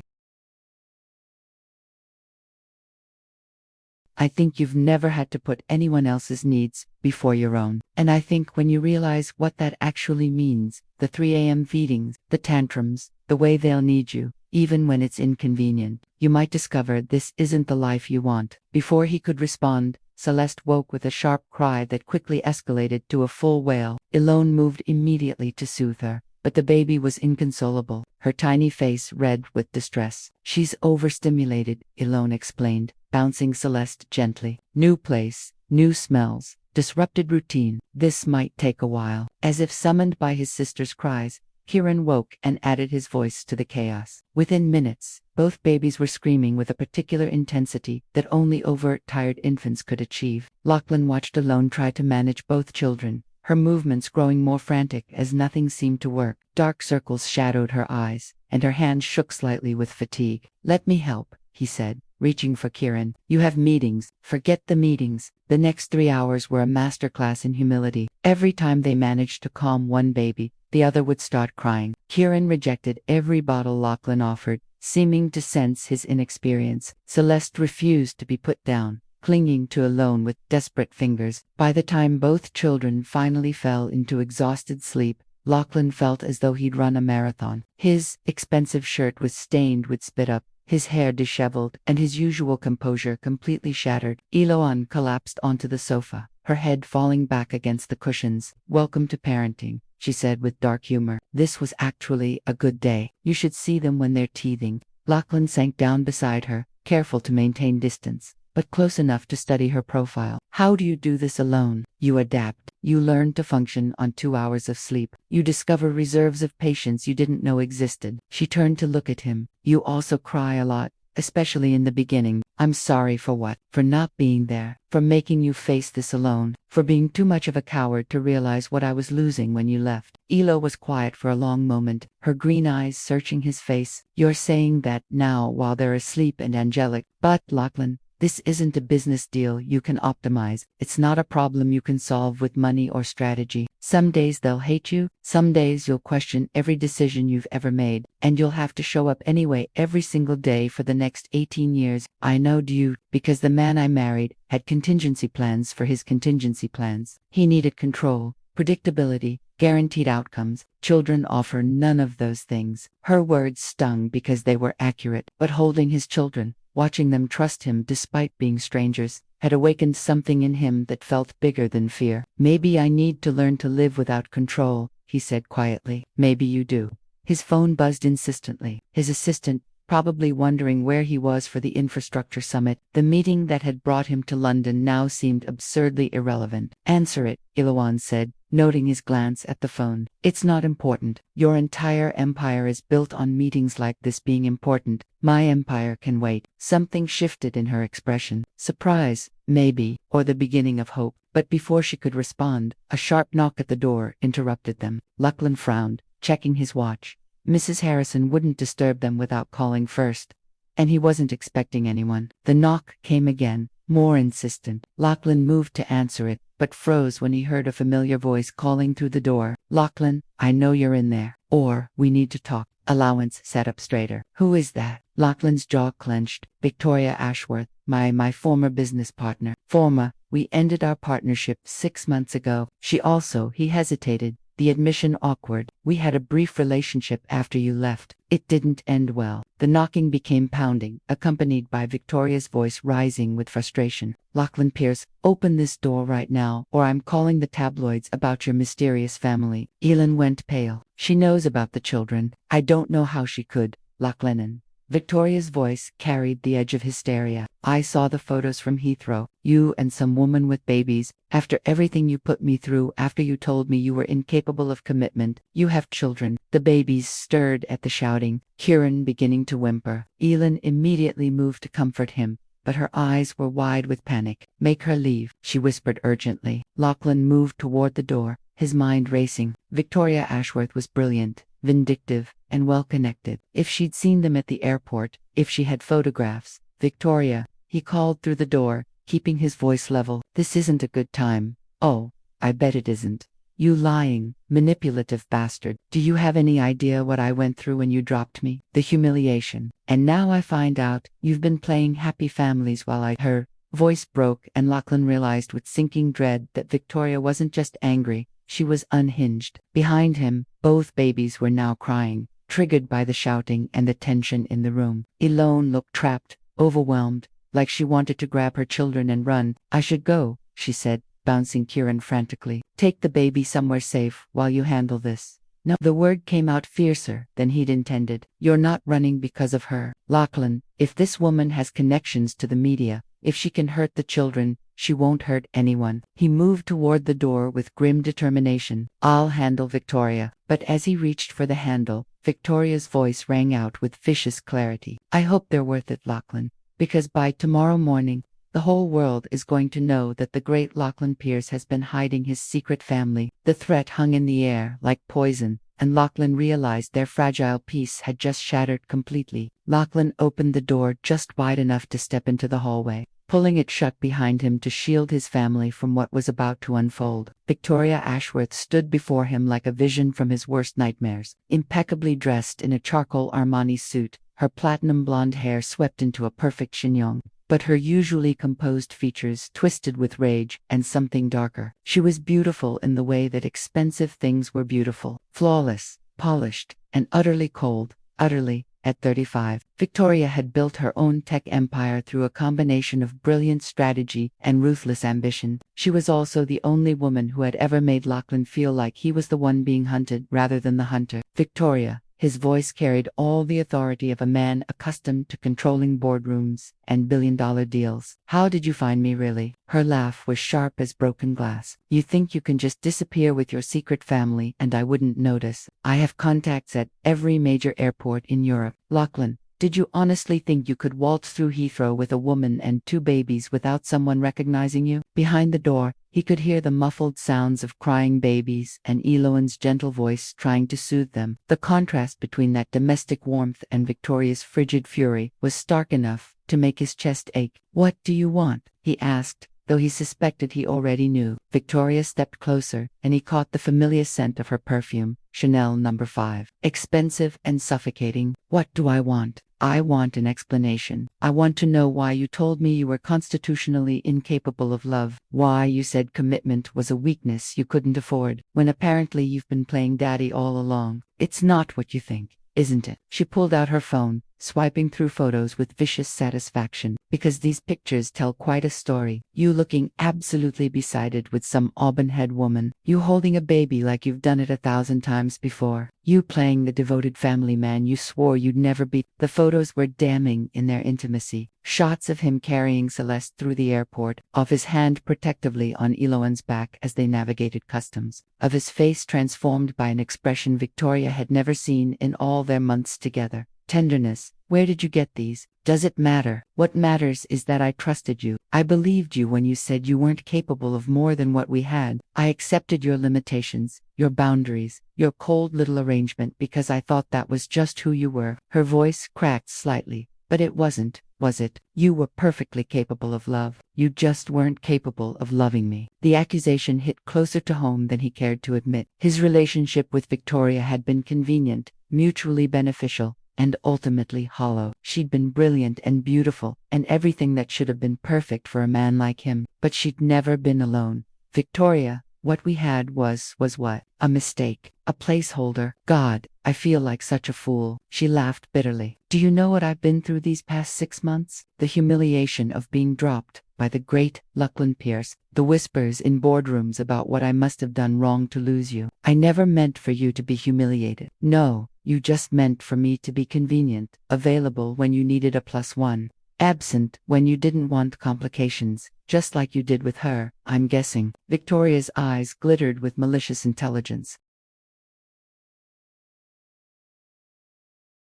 I think you've never had to put anyone else's needs before your own. And I think when you realize what that actually means, the 3 a.m. feedings, the tantrums, the way they'll need you, even when it's inconvenient, you might discover this isn't the life you want." Before he could respond, Celeste woke with a sharp cry that quickly escalated to a full wail. Eloan moved immediately to soothe her, but the baby was inconsolable, her tiny face red with distress. "She's overstimulated," Eloan explained, bouncing Celeste gently. "New place, new smells, disrupted routine. This might take a while." As if summoned by his sister's cries, Kieran woke and added his voice to the chaos. Within minutes, both babies were screaming with a particular intensity that only overt tired infants could achieve. Lachlan watched Eloan try to manage both children, her movements growing more frantic as nothing seemed to work. Dark circles shadowed her eyes, and her hands shook slightly with fatigue. "Let me help," he said, reaching for Kieran. "You have meetings. Forget the meetings." The next 3 hours were a masterclass in humility. Every time they managed to calm one baby, the other would start crying. Kieran rejected every bottle Lachlan offered, Seeming to sense his inexperience, Celeste refused to be put down, clinging to Eloan with desperate fingers. By the time both children finally fell into exhausted sleep, Lachlan felt as though he'd run a marathon. His expensive shirt was stained with spit up, his hair disheveled, and his usual composure completely shattered. Eloan collapsed onto the sofa, her head falling back against the cushions. "Welcome to parenting," she said with dark humor. "This was actually a good day. You should see them when they're teething." Lachlan sank down beside her, careful to maintain distance, but close enough to study her profile. "How do you do this alone? You adapt. You learn to function on 2 hours of sleep. You discover reserves of patience you didn't know existed." She turned to look at him. "You also cry a lot, especially in the beginning." "I'm sorry for what? For not being there, for making you face this alone, for being too much of a coward to realize what I was losing when you left." Elo was quiet for a long moment, her green eyes searching his face. "You're saying that now while they're asleep and angelic. But, Lachlan, this isn't a business deal you can optimize. It's not a problem you can solve with money or strategy. Some days they'll hate you, some days you'll question every decision you've ever made, and you'll have to show up anyway every single day for the next 18 years. I know you, because the man I married had contingency plans for his contingency plans. He needed control, predictability, guaranteed outcomes. Children offer none of those things." Her words stung because they were accurate, but holding his children, watching them trust him despite being strangers, had awakened something in him that felt bigger than fear. "Maybe I need to learn to live without control," he said quietly. "Maybe you do." His phone buzzed insistently. His assistant, probably wondering where he was for the infrastructure summit. The meeting that had brought him to London now seemed absurdly irrelevant. "Answer it," Eloan said, noting his glance at the phone. "It's not important. Your entire empire is built on meetings like this being important. My empire can wait." Something shifted in her expression. Surprise, maybe, or the beginning of hope. But before she could respond, a sharp knock at the door interrupted them. Lachlan frowned, checking his watch. Mrs. Harrison wouldn't disturb them without calling first, and he wasn't expecting anyone. The knock came again, more insistent. Lachlan moved to answer it, but froze when he heard a familiar voice calling through the door. "Lachlan, I know you're in there. Or, we need to talk." Allowance sat up straighter. "Who is that?" Lachlan's jaw clenched. "Victoria Ashworth, my former business partner." "Former? We ended our partnership 6 months ago." He hesitated, the admission awkward. "We had a brief relationship after you left. It didn't end well." The knocking became pounding, accompanied by Victoria's voice rising with frustration. "Lachlan Pierce, open this door right now, or I'm calling the tabloids about your mysterious family." Eloan went pale. "She knows about the children. I don't know how she could, Lachlan." Victoria's voice carried the edge of hysteria. "I saw the photos from Heathrow. You and some woman with babies. After everything you put me through, after you told me you were incapable of commitment, you have children." The babies stirred at the shouting, Kieran beginning to whimper. Eloan immediately moved to comfort him, but her eyes were wide with panic. "Make her leave," she whispered urgently. Lachlan moved toward the door, his mind racing. Victoria Ashworth was brilliant, vindictive, and well-connected. If she'd seen them at the airport, if she had photographs. "Victoria," he called through the door, keeping his voice level. "This isn't a good time." "Oh, I bet it isn't. You lying, manipulative bastard. Do you have any idea what I went through when you dropped me? The humiliation. And now I find out you've been playing happy families while Her voice broke, and Lachlan realized with sinking dread that Victoria wasn't just angry, she was unhinged. Behind him, both babies were now crying, triggered by the shouting and the tension in the room. Eloan looked trapped, overwhelmed, like she wanted to grab her children and run. "I should go," she said, bouncing Kieran frantically. "Take the baby somewhere safe while you handle this." "No." The word came out fiercer than he'd intended. "You're not running because of her. Lachlan, if this woman has connections to the media, if she can hurt the children, she won't hurt anyone." He moved toward the door with grim determination. "I'll handle Victoria." But as he reached for the handle, Victoria's voice rang out with vicious clarity. "I hope they're worth it, Lachlan, because by tomorrow morning, the whole world is going to know that the great Lachlan Pierce has been hiding his secret family." The threat hung in the air like poison, and Lachlan realized their fragile peace had just shattered completely. Lachlan opened the door just wide enough to step into the hallway, pulling it shut behind him to shield his family from what was about to unfold. Victoria Ashworth stood before him like a vision from his worst nightmares, impeccably dressed in a charcoal Armani suit, her platinum blonde hair swept into a perfect chignon, but her usually composed features twisted with rage and something darker. She was beautiful in the way that expensive things were beautiful, flawless, polished, and utterly cold, utterly. At 35, Victoria had built her own tech empire through a combination of brilliant strategy and ruthless ambition. She was also the only woman who had ever made Lachlan feel like he was the one being hunted rather than the hunter. Victoria. His voice carried all the authority of a man accustomed to controlling boardrooms and billion-dollar deals. "How did you find me, really?" Her laugh was sharp as broken glass. "You think you can just disappear with your secret family and I wouldn't notice? I have contacts at every major airport in Europe." "Lachlan, did you honestly think you could waltz through Heathrow with a woman and 2 babies without someone recognizing you?" Behind the door, he could hear the muffled sounds of crying babies and Eloan's gentle voice trying to soothe them. The contrast between that domestic warmth and Victoria's frigid fury was stark enough to make his chest ache. "What do you want?" he asked, though he suspected he already knew. Victoria stepped closer, and he caught the familiar scent of her perfume, Chanel No. 5. Expensive and suffocating. "What do I want? I want an explanation. I want to know why you told me you were constitutionally incapable of love, why you said commitment was a weakness you couldn't afford, when apparently you've been playing daddy all along. It's not what you think, isn't it?" She pulled out her phone, swiping through photos with vicious satisfaction. "Because these pictures tell quite a story. You looking absolutely besotted with some auburn-haired woman. You holding a baby like you've done it 1,000 times before. You playing the devoted family man you swore you'd never be." The photos were damning in their intimacy. Shots of him carrying Celeste through the airport, of his hand protectively on Eloan's back as they navigated customs, of his face transformed by an expression Victoria had never seen in all their months together. Tenderness. "Where did you get these? Does it matter? What matters is that I trusted you. I believed you when you said you weren't capable of more than what we had. I accepted your limitations, your boundaries, your cold little arrangement because I thought that was just who you were." Her voice cracked slightly. "But it wasn't, was it? You were perfectly capable of love. You just weren't capable of loving me." The accusation hit closer to home than he cared to admit. His relationship with Victoria had been convenient, mutually beneficial, and ultimately hollow. She'd been brilliant and beautiful, and everything that should have been perfect for a man like him, but she'd never been alone. "Victoria, what we had was what? A mistake, a placeholder. God, I feel like such a fool." She laughed bitterly. "Do you know what I've been through these past 6 months? The humiliation of being dropped by the great Lachlan Pierce, the whispers in boardrooms about what I must have done wrong to lose you. I never meant for you to be humiliated. No, you just meant for me to be convenient, available when you needed a +1, absent when you didn't want complications, just like you did with her, I'm guessing." Victoria's eyes glittered with malicious intelligence.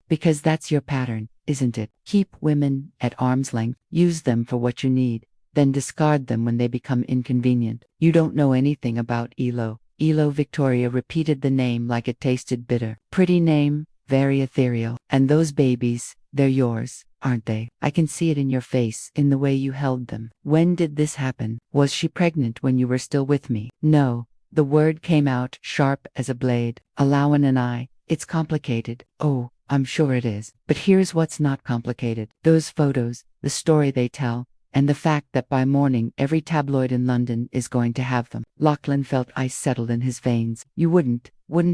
"Because that's your pattern, isn't it? Keep women at arm's length, use them for what you need, then discard them when they become inconvenient. You don't know anything about Elo." Elo. Victoria repeated the name like it tasted bitter. "Pretty name, very ethereal. And those babies, they're yours, aren't they? I can see it in your face, in the way you held them. When did this happen? Was she pregnant when you were still with me?" "No." The word came out sharp as a blade. "Eloan and I, it's complicated." "Oh, I'm sure it is. But here's what's not complicated. Those photos, the story they tell, and the fact that by morning every tabloid in London is going to have them." Lachlan felt ice settled in his veins. "You wouldn't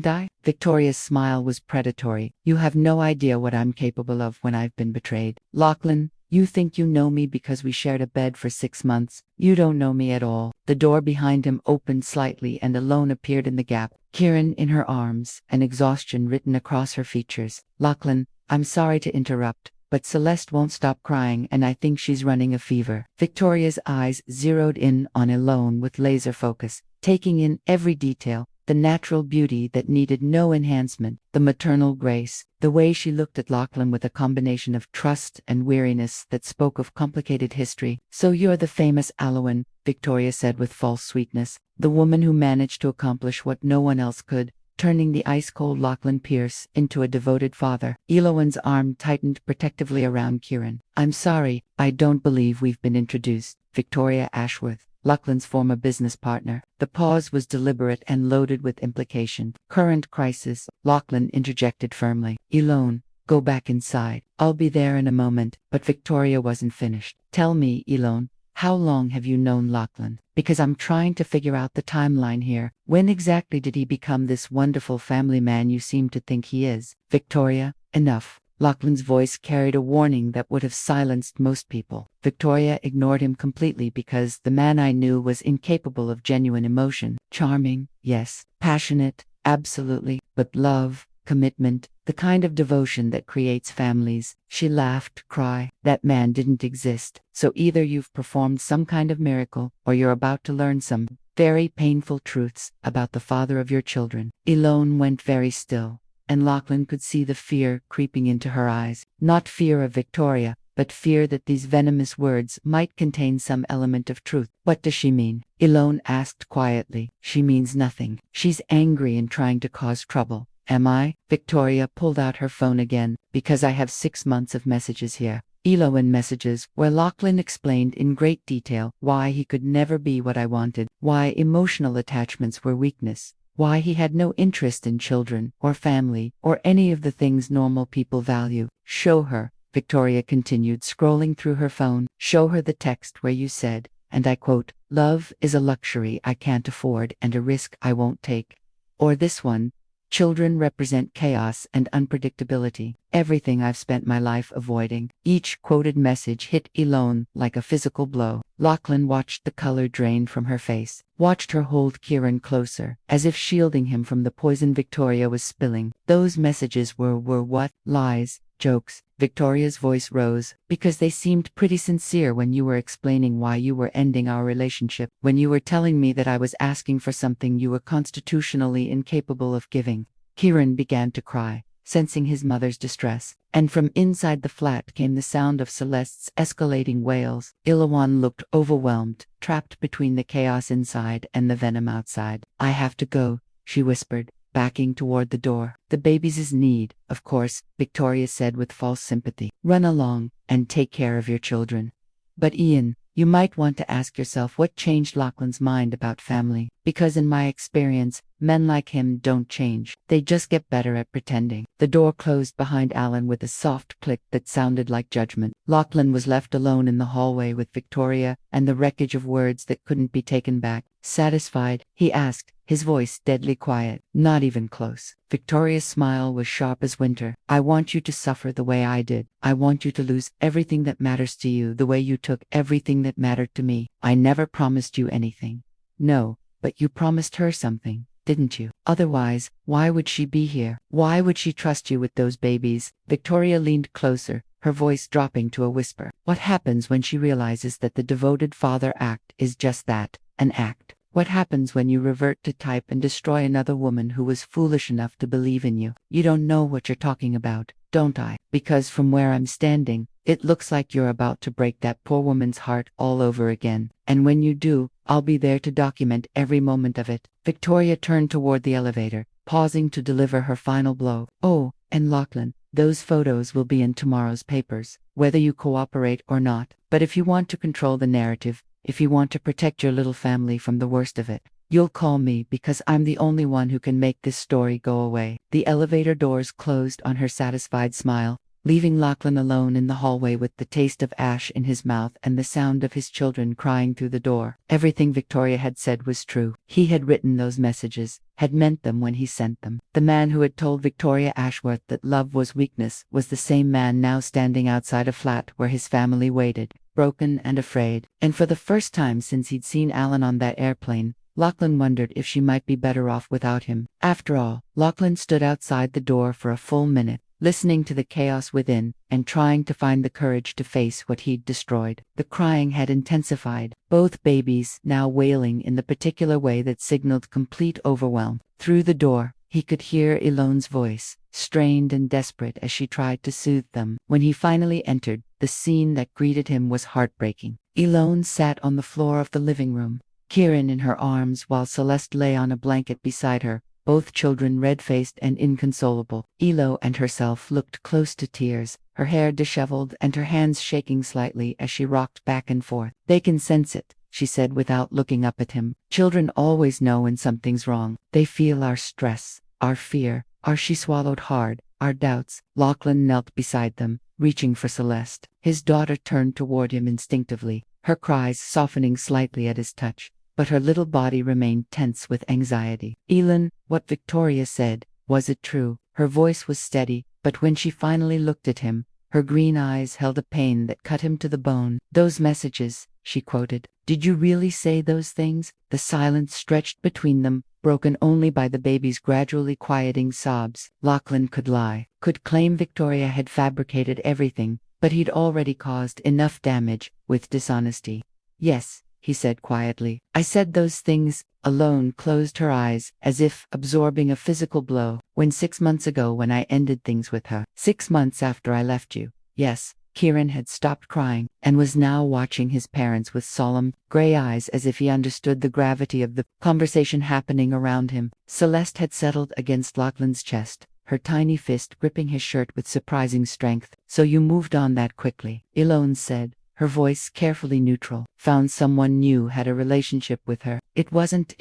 I?" Victoria's smile was predatory. "You have no idea what I'm capable of when I've been betrayed. Lachlan, you think you know me because we shared a bed for 6 months. You don't know me at all." The door behind him opened slightly and Eloan appeared in the gap, Kieran in her arms, and exhaustion written across her features. "Lachlan, I'm sorry to interrupt, but Celeste won't stop crying and I think she's running a fever." Victoria's eyes zeroed in on Eloan with laser focus, taking in every detail, the natural beauty that needed no enhancement, the maternal grace, the way she looked at Lachlan with a combination of trust and weariness that spoke of complicated history. "So you're the famous Eloan," Victoria said with false sweetness, "the woman who managed to accomplish what no one else could, turning the ice-cold Lachlan Pierce into a devoted father." Eloan's arm tightened protectively around Kieran. "I'm sorry, I don't believe we've been introduced." Victoria Ashworth, Lachlan's former business partner. The pause was deliberate and loaded with implication. "Current crisis," Lachlan interjected firmly. "Eloan, Go back inside. I'll be there in a moment. But Victoria wasn't finished. Tell me, Eloan, how long have you known Lachlan? Because I'm trying to figure out the timeline here. When exactly did he become this wonderful family man you seem to think he is? Victoria, enough. Lachlan's voice carried a warning that would have silenced most people. Victoria ignored him completely because the man I knew was incapable of genuine emotion. Charming, yes. Passionate, absolutely. But love, commitment, the kind of devotion that creates families. She laughed, cry. That man didn't exist. So either you've performed some kind of miracle, or you're about to learn some very painful truths about the father of your children. Eloan went very still, and Lachlan could see the fear creeping into her eyes. Not fear of Victoria, but fear that these venomous words might contain some element of truth. What does she mean? Eloan asked quietly. She means nothing. She's angry and trying to cause trouble. Am I? Victoria pulled out her phone again, because I have 6 months of messages here. Eloan messages, where Lachlan explained in great detail why he could never be what I wanted, why emotional attachments were weakness, why he had no interest in children, or family, or any of the things normal people value. Show her, Victoria continued, scrolling through her phone. Show her the text where you said, and I quote, "Love is a luxury I can't afford and a risk I won't take." Or this one, "Children represent chaos and unpredictability, everything I've spent my life avoiding." Each quoted message hit Eloan like a physical blow. Lachlan watched the color drain from her face, watched her hold Kieran closer, as if shielding him from the poison Victoria was spilling. Those messages were what? Lies, jokes. Victoria's voice rose, because they seemed pretty sincere when you were explaining why you were ending our relationship, when you were telling me that I was asking for something you were constitutionally incapable of giving. Kieran began to cry, sensing his mother's distress, and from inside the flat came the sound of Celeste's escalating wails. Eloan looked overwhelmed, trapped between the chaos inside and the venom outside. "I have to go," she whispered, backing toward the door. "The baby's need, of course," Victoria said with false sympathy. "Run along, and take care of your children." But Ian, you might want to ask yourself what changed Lachlan's mind about family, because in my experience, men like him don't change. They just get better at pretending. The door closed behind Alan with a soft click that sounded like judgment. Lachlan was left alone in the hallway with Victoria and the wreckage of words that couldn't be taken back. "Satisfied?" he asked, his voice deadly quiet. "Not even close." Victoria's smile was sharp as winter. "I want you to suffer the way I did. I want you to lose everything that matters to you the way you took everything that mattered to me. I never promised you anything." "No, but you promised her something, didn't you? Otherwise, why would she be here? Why would she trust you with those babies?" Victoria leaned closer, her voice dropping to a whisper. "What happens when she realizes that the devoted father act is just that, an act? What happens when you revert to type and destroy another woman who was foolish enough to believe in you? You don't know what you're talking about, don't I? Because from where I'm standing, it looks like you're about to break that poor woman's heart all over again. And when you do, I'll be there to document every moment of it." Victoria turned toward the elevator, pausing to deliver her final blow. "Oh, and Lachlan, those photos will be in tomorrow's papers, whether you cooperate or not. But if you want to control the narrative, if you want to protect your little family from the worst of it, you'll call me, because I'm the only one who can make this story go away." The elevator doors closed on her satisfied smile, leaving Lachlan alone in the hallway with the taste of ash in his mouth and the sound of his children crying through the door. Everything Victoria had said was true. He had written those messages, had meant them when he sent them. The man who had told Victoria Ashworth that love was weakness was the same man now standing outside a flat where his family waited, broken and afraid. And for the first time since he'd seen Alan on that airplane, Lachlan wondered if she might be better off without him. After all, Lachlan stood outside the door for a full minute, listening to the chaos within, and trying to find the courage to face what he'd destroyed. The crying had intensified, both babies now wailing in the particular way that signaled complete overwhelm. Through the door, he could hear Eloan's voice, strained and desperate as she tried to soothe them. When he finally entered, the scene that greeted him was heartbreaking. Eloan sat on the floor of the living room, Kieran in her arms while Celeste lay on a blanket beside her, both children red-faced and inconsolable. Elo and herself looked close to tears, her hair disheveled and her hands shaking slightly as she rocked back and forth. "They can sense it," she said without looking up at him. "Children always know when something's wrong. They feel our stress, our fear, She swallowed hard. Our doubts. Lachlan knelt beside them, reaching for Celeste. His daughter turned toward him instinctively, her cries softening slightly at his touch, but her little body remained tense with anxiety. Eloan, what Victoria said, was it true? Her voice was steady, but when she finally looked at him, her green eyes held a pain that cut him to the bone. Those messages, she quoted. Did you really say those things? The silence stretched between them, broken only by the baby's gradually quieting sobs. Lachlan could lie, could claim Victoria had fabricated everything, but he'd already caused enough damage with dishonesty. Yes, he said quietly. I said those things. Eloan closed her eyes, as if absorbing a physical blow. 6 months ago when I ended things with her. 6 months after I left you. Yes. Kieran had stopped crying, and was now watching his parents with solemn, gray eyes as if he understood the gravity of the conversation happening around him. Celeste had settled against Lachlan's chest, her tiny fist gripping his shirt with surprising strength. So you moved on that quickly, Eloan said, her voice carefully neutral. Found someone new, had a relationship with her. It wasn't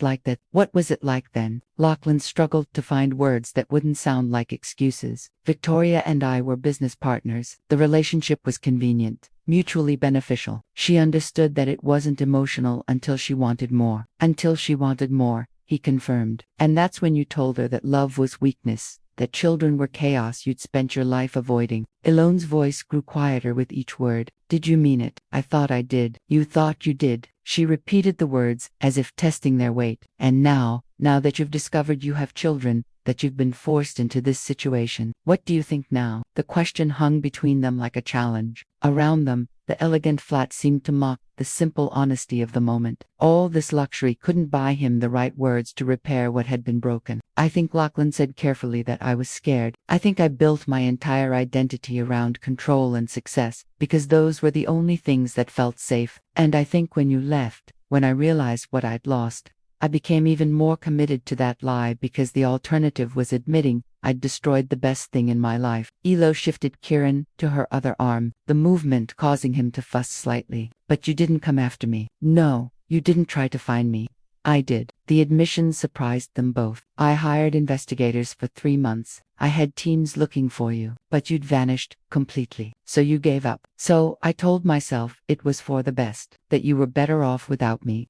like that. What was it like then? Lachlan struggled to find words that wouldn't sound like excuses. Victoria and I were business partners. The relationship was convenient, mutually beneficial. She understood that it wasn't emotional until she wanted more. Until she wanted more, he confirmed. And that's when you told her that love was weakness, that children were chaos you'd spent your life avoiding. Eloan's voice grew quieter with each word. Did you mean it? I thought I did. You thought you did. She repeated the words, as if testing their weight. And now that you've discovered you have children, that you've been forced into this situation, what do you think now? The question hung between them like a challenge. Around them, the elegant flat seemed to mock the simple honesty of the moment. All this luxury couldn't buy him the right words to repair what had been broken. I think Lachlan said carefully that I was scared. I think I built my entire identity around control and success, because those were the only things that felt safe. And I think when you left, when I realized what I'd lost, I became even more committed to that lie, because the alternative was admitting I'd destroyed the best thing in my life. Elo shifted Kieran to her other arm, the movement causing him to fuss slightly. But you didn't come after me. No, you didn't try to find me. I did. The admission surprised them both. I hired investigators for 3 months. I had teams looking for you, but you'd vanished completely. So you gave up. So I told myself it was for the best, that you were better off without me.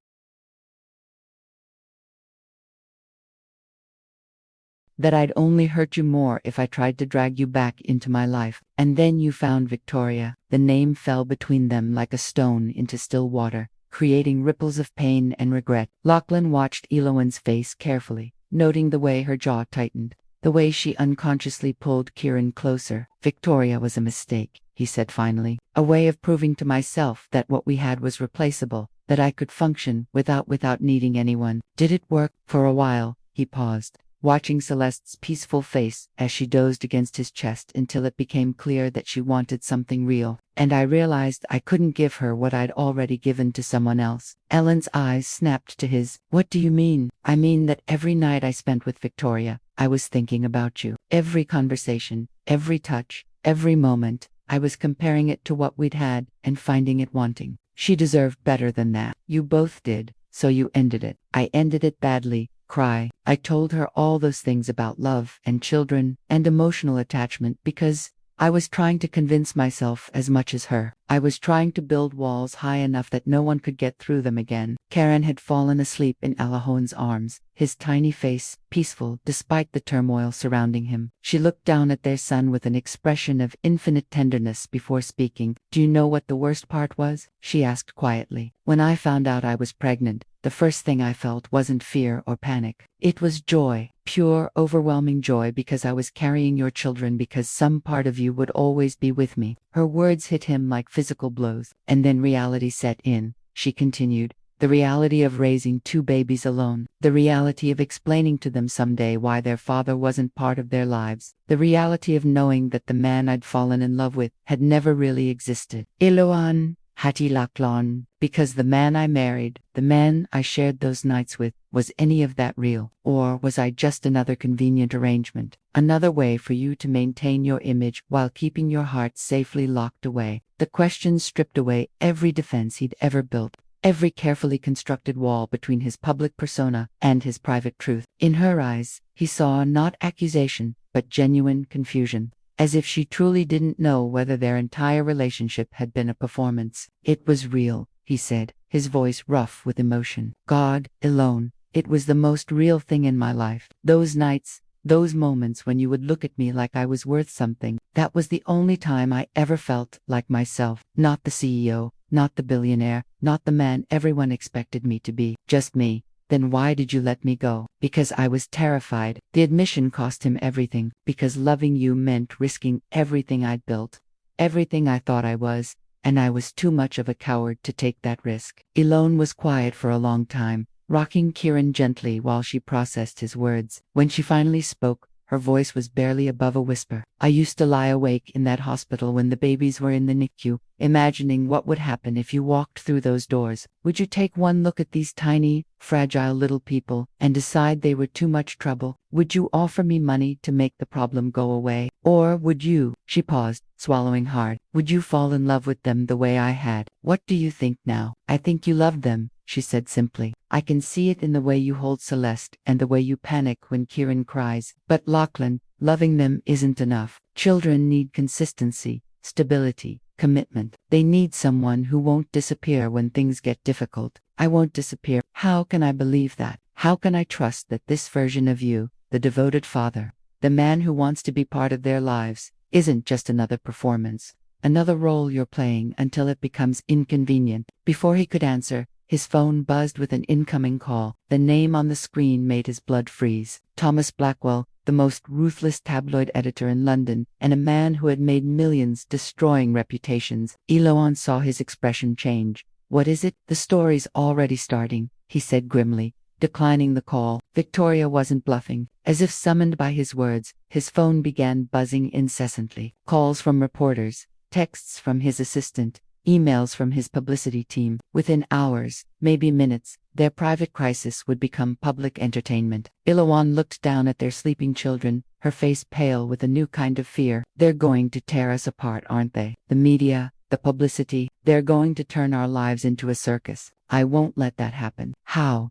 That I'd only hurt you more if I tried to drag you back into my life. And then you found Victoria. The name fell between them like a stone into still water, creating ripples of pain and regret. Lachlan watched Eloan's face carefully, noting the way her jaw tightened, the way she unconsciously pulled Kieran closer. Victoria was a mistake, he said finally. A way of proving to myself that what we had was replaceable, that I could function without needing anyone. Did it work? For a while, he paused, watching Celeste's peaceful face as she dozed against his chest until it became clear that she wanted something real. And I realized I couldn't give her what I'd already given to someone else. Ellen's eyes snapped to his. What do you mean? I mean that every night I spent with Victoria, I was thinking about you. Every conversation, every touch, every moment, I was comparing it to what we'd had and finding it wanting. She deserved better than that. You both did, so you ended it. I ended it badly. Cry. I told her all those things about love and children and emotional attachment because I was trying to convince myself as much as her. I was trying to build walls high enough that no one could get through them again. Karen had fallen asleep in Eloan's arms, his tiny face peaceful despite the turmoil surrounding him. She looked down at their son with an expression of infinite tenderness before speaking. Do you know what the worst part was? She asked quietly. When I found out I was pregnant, the first thing I felt wasn't fear or panic. It was joy, pure, overwhelming joy, because I was carrying your children, because some part of you would always be with me. Her words hit him like physical blows. And then reality set in, she continued. The reality of raising 2 babies alone. The reality of explaining to them someday why their father wasn't part of their lives. The reality of knowing that the man I'd fallen in love with had never really existed. Eloan Lachlan, because the man I married, the man I shared those nights with, was any of that real? Or was I just another convenient arrangement? Another way for you to maintain your image while keeping your heart safely locked away? The question stripped away every defense he'd ever built. every carefully constructed wall between his public persona and his private truth. In her eyes, he saw not accusation, but genuine confusion, as if she truly didn't know whether their entire relationship had been a performance. "It was real," he said, his voice rough with emotion. "God, Eloan, it was the most real thing in my life. Those nights, those moments when you would look at me like I was worth something, that was the only time I ever felt like myself. Not the CEO, not the billionaire, not the man everyone expected me to be, just me." "Then why did you let me go?" "Because I was terrified." The admission cost him everything, because loving you meant risking everything I'd built, everything I thought I was, and I was too much of a coward to take that risk. Eloan was quiet for a long time, rocking Kieran gently while she processed his words. When she finally spoke, her voice was barely above a whisper. "I used to lie awake in that hospital when the babies were in the NICU, imagining what would happen if you walked through those doors. Would you take one look at these tiny, fragile little people and decide they were too much trouble? Would you offer me money to make the problem go away? Or would you—" She paused, swallowing hard. "Would you fall in love with them the way I had? What do you think now?" "I think you love them," she said simply. "I can see it in the way you hold Celeste and the way you panic when Kieran cries. But Lachlan, loving them isn't enough. Children need consistency, stability, commitment. They need someone who won't disappear when things get difficult." "I won't disappear." "How can I believe that? How can I trust that this version of you, the devoted father, the man who wants to be part of their lives, isn't just another performance, another role you're playing until it becomes inconvenient?" Before he could answer, his phone buzzed with an incoming call. The name on the screen made his blood freeze. Thomas Blackwell, the most ruthless tabloid editor in London, and a man who had made millions destroying reputations. Eloan saw his expression change. "What is it?" "The story's already starting," he said grimly, declining the call. Victoria wasn't bluffing. As if summoned by his words, his phone began buzzing incessantly. Calls from reporters, texts from his assistant, emails from his publicity team. Within hours, maybe minutes, their private crisis would become public entertainment. Eloan looked down at their sleeping children, her face pale with a new kind of fear. "They're going to tear us apart, aren't they? The media, the publicity, they're going to turn our lives into a circus. I won't let that happen." How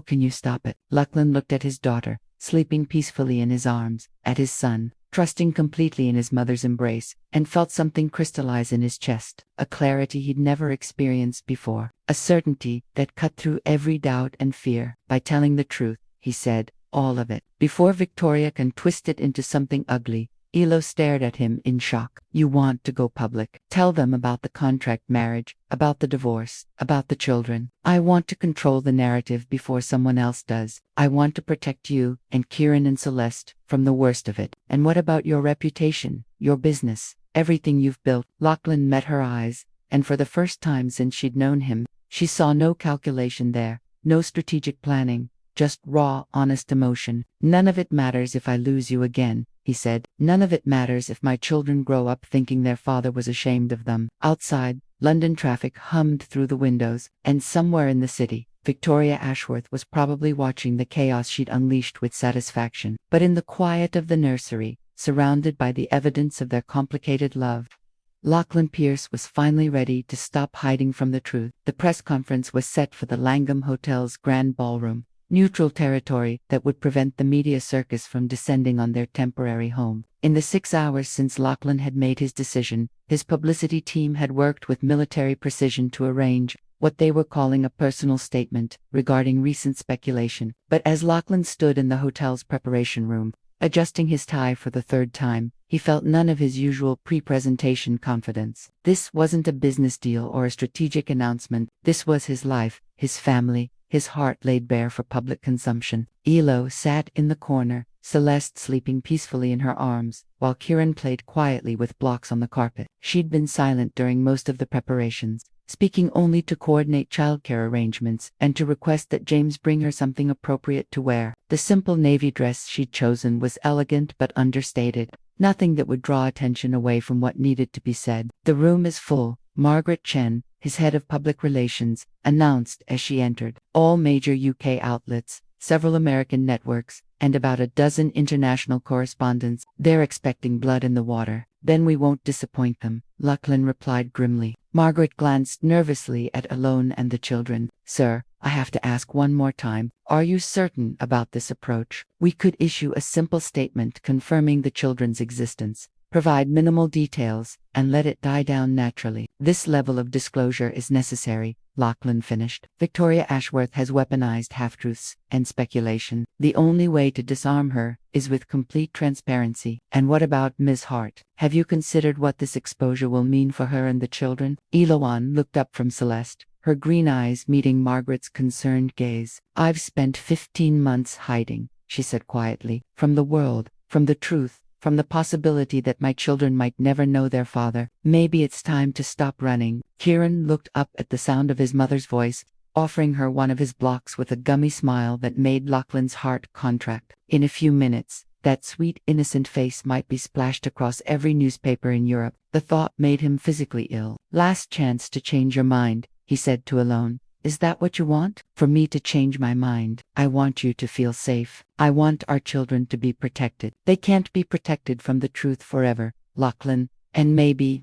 can you stop it?" Lachlan looked at his daughter, sleeping peacefully in his arms, at his son, trusting completely in his mother's embrace, and felt something crystallize in his chest, a clarity he'd never experienced before, a certainty that cut through every doubt and fear. "By telling the truth," he said, "all of it, before Victoria can twist it into something ugly." Elo stared at him in shock. "You want to go public? Tell them about the contract marriage, about the divorce, about the children." "I want to control the narrative before someone else does. I want to protect you and Kieran and Celeste from the worst of it." "And what about your reputation, your business, everything you've built?" Lachlan met her eyes, and for the first time since she'd known him, she saw no calculation there, no strategic planning, just raw, honest emotion. "None of it matters if I lose you again," he said. "None of it matters if my children grow up thinking their father was ashamed of them." Outside, London traffic hummed through the windows, and somewhere in the city, Victoria Ashworth was probably watching the chaos she'd unleashed with satisfaction. But in the quiet of the nursery, surrounded by the evidence of their complicated love, Lachlan Pierce was finally ready to stop hiding from the truth. The press conference was set for the Langham Hotel's grand ballroom, neutral territory that would prevent the media circus from descending on their temporary home. In the 6 hours since Lachlan had made his decision, his publicity team had worked with military precision to arrange what they were calling a personal statement regarding recent speculation. But as Lachlan stood in the hotel's preparation room, adjusting his tie for the third time, he felt none of his usual pre-presentation confidence. This wasn't a business deal or a strategic announcement. This was his life, his family, his heart laid bare for public consumption. Elo sat in the corner, Celeste sleeping peacefully in her arms, while Kieran played quietly with blocks on the carpet. She'd been silent during most of the preparations, speaking only to coordinate childcare arrangements and to request that James bring her something appropriate to wear. The simple navy dress she'd chosen was elegant but understated, nothing that would draw attention away from what needed to be said. "The room is full," Margaret Chen, his head of public relations, announced as she entered. "All major UK outlets, several American networks, and about a dozen international correspondents. They're expecting blood in the water. Then we won't disappoint them, Lachlan replied grimly. Margaret glanced nervously at Eloan and the children. Sir, I have to ask one more time. Are you certain about this approach? We could issue a simple statement confirming the children's existence, provide minimal details, and let it die down naturally. This level of disclosure is necessary, Lachlan finished. Victoria Ashworth has weaponized half-truths and speculation. The only way to disarm her is with complete transparency. And what about Ms. Hart? Have you considered what this exposure will mean for her and the children? Eloan looked up from Celeste, her green eyes meeting Margaret's concerned gaze. I've spent 15 months hiding, she said quietly, from the world, from the truth, from the possibility that my children might never know their father. Maybe it's time to stop running. Kieran looked up at the sound of his mother's voice, offering her one of his blocks with a gummy smile that made Lachlan's heart contract. In a few minutes, that sweet, innocent face might be splashed across every newspaper in Europe. The thought made him physically ill. Last chance to change your mind, he said to Eloan. Is that what you want? For me to change my mind, I want you to feel safe. I want our children to be protected. They can't be protected from the truth forever, Lachlan. And maybe,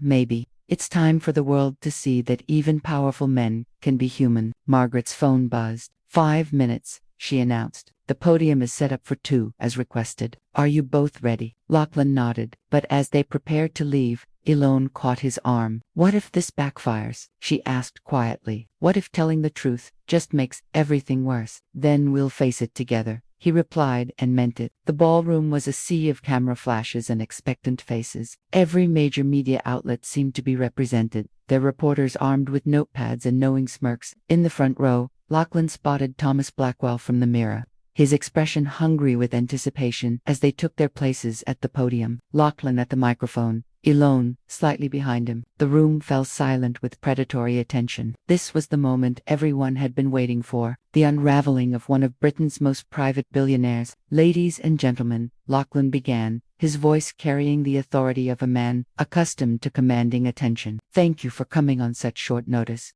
it's time for the world to see that even powerful men can be human. Margaret's phone buzzed. 5 minutes, she announced. The podium is set up for 2, as requested. Are you both ready? Lachlan nodded, but as they prepared to leave, Eloan caught his arm. What if this backfires? She asked quietly. What if telling the truth just makes everything worse? Then we'll face it together, he replied, and meant it. The ballroom was a sea of camera flashes and expectant faces. Every major media outlet seemed to be represented, their reporters armed with notepads and knowing smirks. In the front row, Lachlan spotted Thomas Blackwell from the mirror, his expression hungry with anticipation as they took their places at the podium. Lachlan at the microphone, Eloan slightly behind him. The room fell silent with predatory attention. This was the moment everyone had been waiting for, the unraveling of one of Britain's most private billionaires. Ladies and gentlemen, Lachlan began, his voice carrying the authority of a man accustomed to commanding attention. Thank you for coming on such short notice.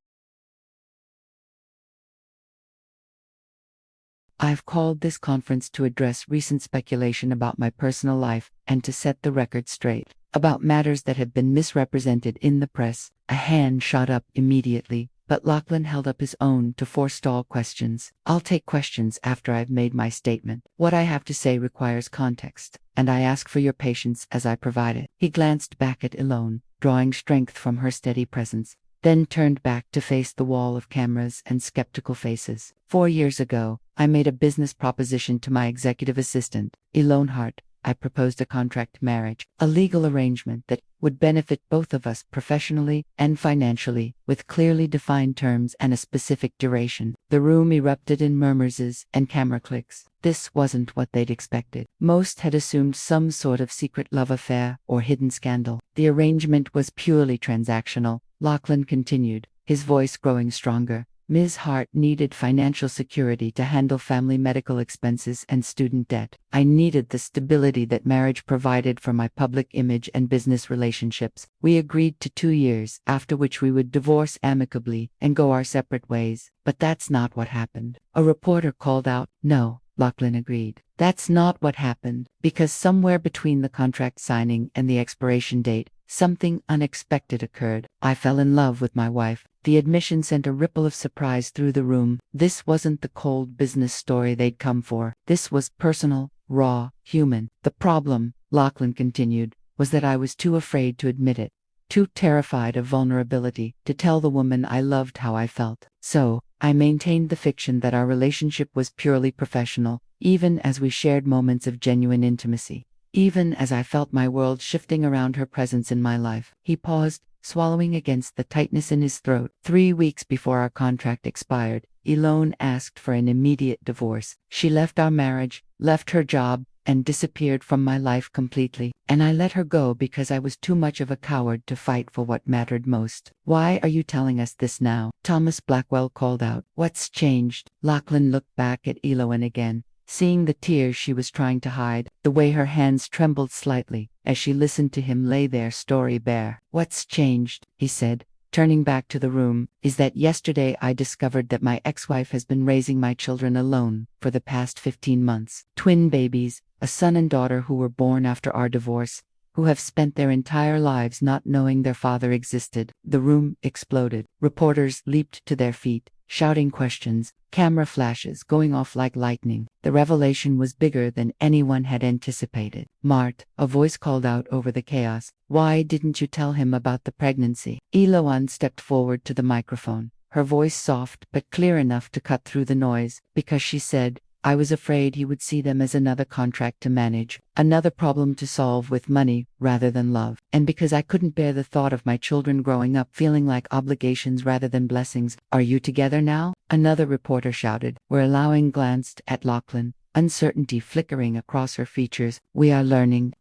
I've called this conference to address recent speculation about my personal life and to set the record straight about matters that have been misrepresented in the press. A hand shot up immediately, but Lachlan held up his own to forestall questions. I'll take questions after I've made my statement. What I have to say requires context, and I ask for your patience as I provide it. He glanced back at Eloan, drawing strength from her steady presence, then turned back to face the wall of cameras and skeptical faces. 4 years ago, I made a business proposition to my executive assistant, Eloan Hart. I proposed a contract marriage, a legal arrangement that would benefit both of us professionally and financially, with clearly defined terms and a specific duration. The room erupted in murmurs and camera clicks. This wasn't what they'd expected. Most had assumed some sort of secret love affair or hidden scandal. The arrangement was purely transactional, Lachlan continued, his voice growing stronger. Ms. Hart needed financial security to handle family medical expenses and student debt. I needed the stability that marriage provided for my public image and business relationships. We agreed to 2 years, after which we would divorce amicably and go our separate ways. But that's not what happened. A reporter called out. No, Lachlan agreed. That's not what happened, because somewhere between the contract signing and the expiration date, something unexpected occurred. I fell in love with my wife. The admission sent a ripple of surprise through the room. This wasn't the cold business story they'd come for. This was personal, raw, human. The problem, Lachlan continued, was that I was too afraid to admit it, too terrified of vulnerability, to tell the woman I loved how I felt. So, I maintained the fiction that our relationship was purely professional, even as we shared moments of genuine intimacy. Even as I felt my world shifting around her presence in my life. He paused, swallowing against the tightness in his throat. 3 weeks before our contract expired, Eloan asked for an immediate divorce. She left our marriage, left her job, and disappeared from my life completely. And I let her go because I was too much of a coward to fight for what mattered most. Why are you telling us this now? Thomas Blackwell called out. What's changed? Lachlan looked back at Eloan again, seeing the tears she was trying to hide, the way her hands trembled slightly as she listened to him lay their story bare. What's changed? He said, turning back to the room, is that yesterday I discovered that my ex-wife has been raising my children alone for the past 15 months. Twin babies, a son and daughter who were born after our divorce, who have spent their entire lives not knowing their father existed. The room exploded. Reporters leaped to their feet, shouting questions, camera flashes going off like lightning. The revelation was bigger than anyone had anticipated. "Mart," a voice called out over the chaos. "Why didn't you tell him about the pregnancy?" Eloan stepped forward to the microphone, her voice soft but clear enough to cut through the noise, because she said, "I was afraid he would see them as another contract to manage, another problem to solve with money rather than love. And because I couldn't bear the thought of my children growing up feeling like obligations rather than blessings." "Are you together now?" another reporter shouted, where Eloan glanced at Lachlan, uncertainty flickering across her features. "We are learning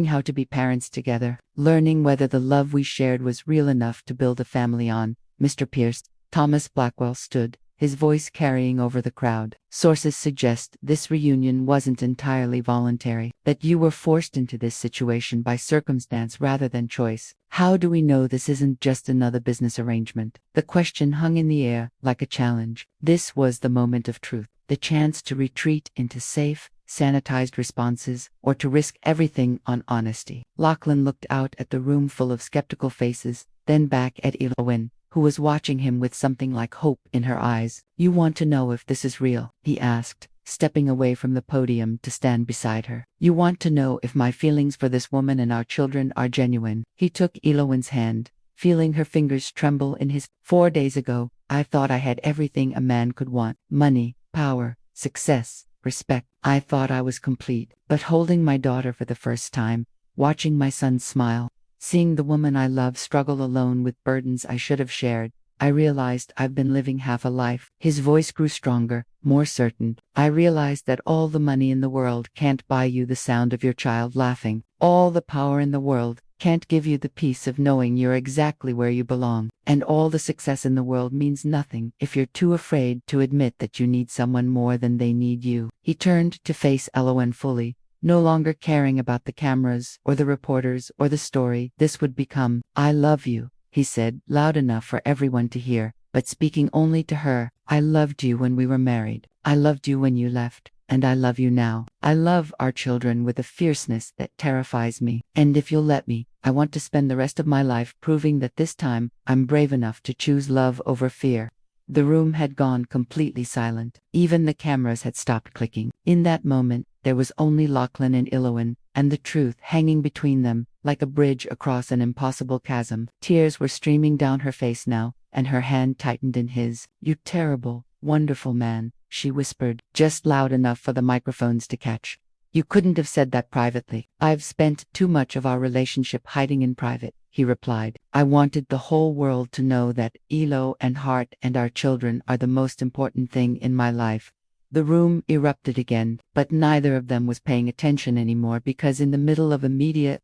how to be parents together, learning whether the love we shared was real enough to build a family on." "Mr. Pierce," Thomas Blackwell stood, his voice carrying over the crowd. "Sources suggest this reunion wasn't entirely voluntary, that you were forced into this situation by circumstance rather than choice. How do we know this isn't just another business arrangement?" The question hung in the air like a challenge. This was the moment of truth, the chance to retreat into safe, sanitized responses, or to risk everything on honesty. Lachlan looked out at the room full of skeptical faces, then back at Eloan, who was watching him with something like hope in her eyes. "You want to know if this is real?" he asked, stepping away from the podium to stand beside her. "You want to know if my feelings for this woman and our children are genuine?" He took Eloan's hand, feeling her fingers tremble in his. "4 days ago, I thought I had everything a man could want: money, power, success, respect. I thought I was complete. But holding my daughter for the first time, watching my son smile, seeing the woman I love struggle alone with burdens I should have shared, I realized I've been living half a life." His voice grew stronger, more certain. "I realized that all the money in the world can't buy you the sound of your child laughing. All the power in the world can't give you the peace of knowing you're exactly where you belong. And all the success in the world means nothing if you're too afraid to admit that you need someone more than they need you." He turned to face Eloan fully, no longer caring about the cameras or the reporters or the story this would become. "I love you," he said, loud enough for everyone to hear, but speaking only to her. "I loved you when we were married. I loved you when you left. And I love you now. I love our children with a fierceness that terrifies me. And if you'll let me, I want to spend the rest of my life proving that this time I'm brave enough to choose love over fear." The room had gone completely silent. Even the cameras had stopped clicking. In that moment, there was only Lachlan and Eloan, and the truth hanging between them, like a bridge across an impossible chasm. Tears were streaming down her face now, and her hand tightened in his. "You terrible, wonderful man," she whispered, just loud enough for the microphones to catch. "You couldn't have said that privately." "I've spent too much of our relationship hiding in private," he replied. "I wanted the whole world to know that Eloan Hart and our children are the most important thing in my life." The room erupted again, but neither of them was paying attention anymore, because in the middle of a media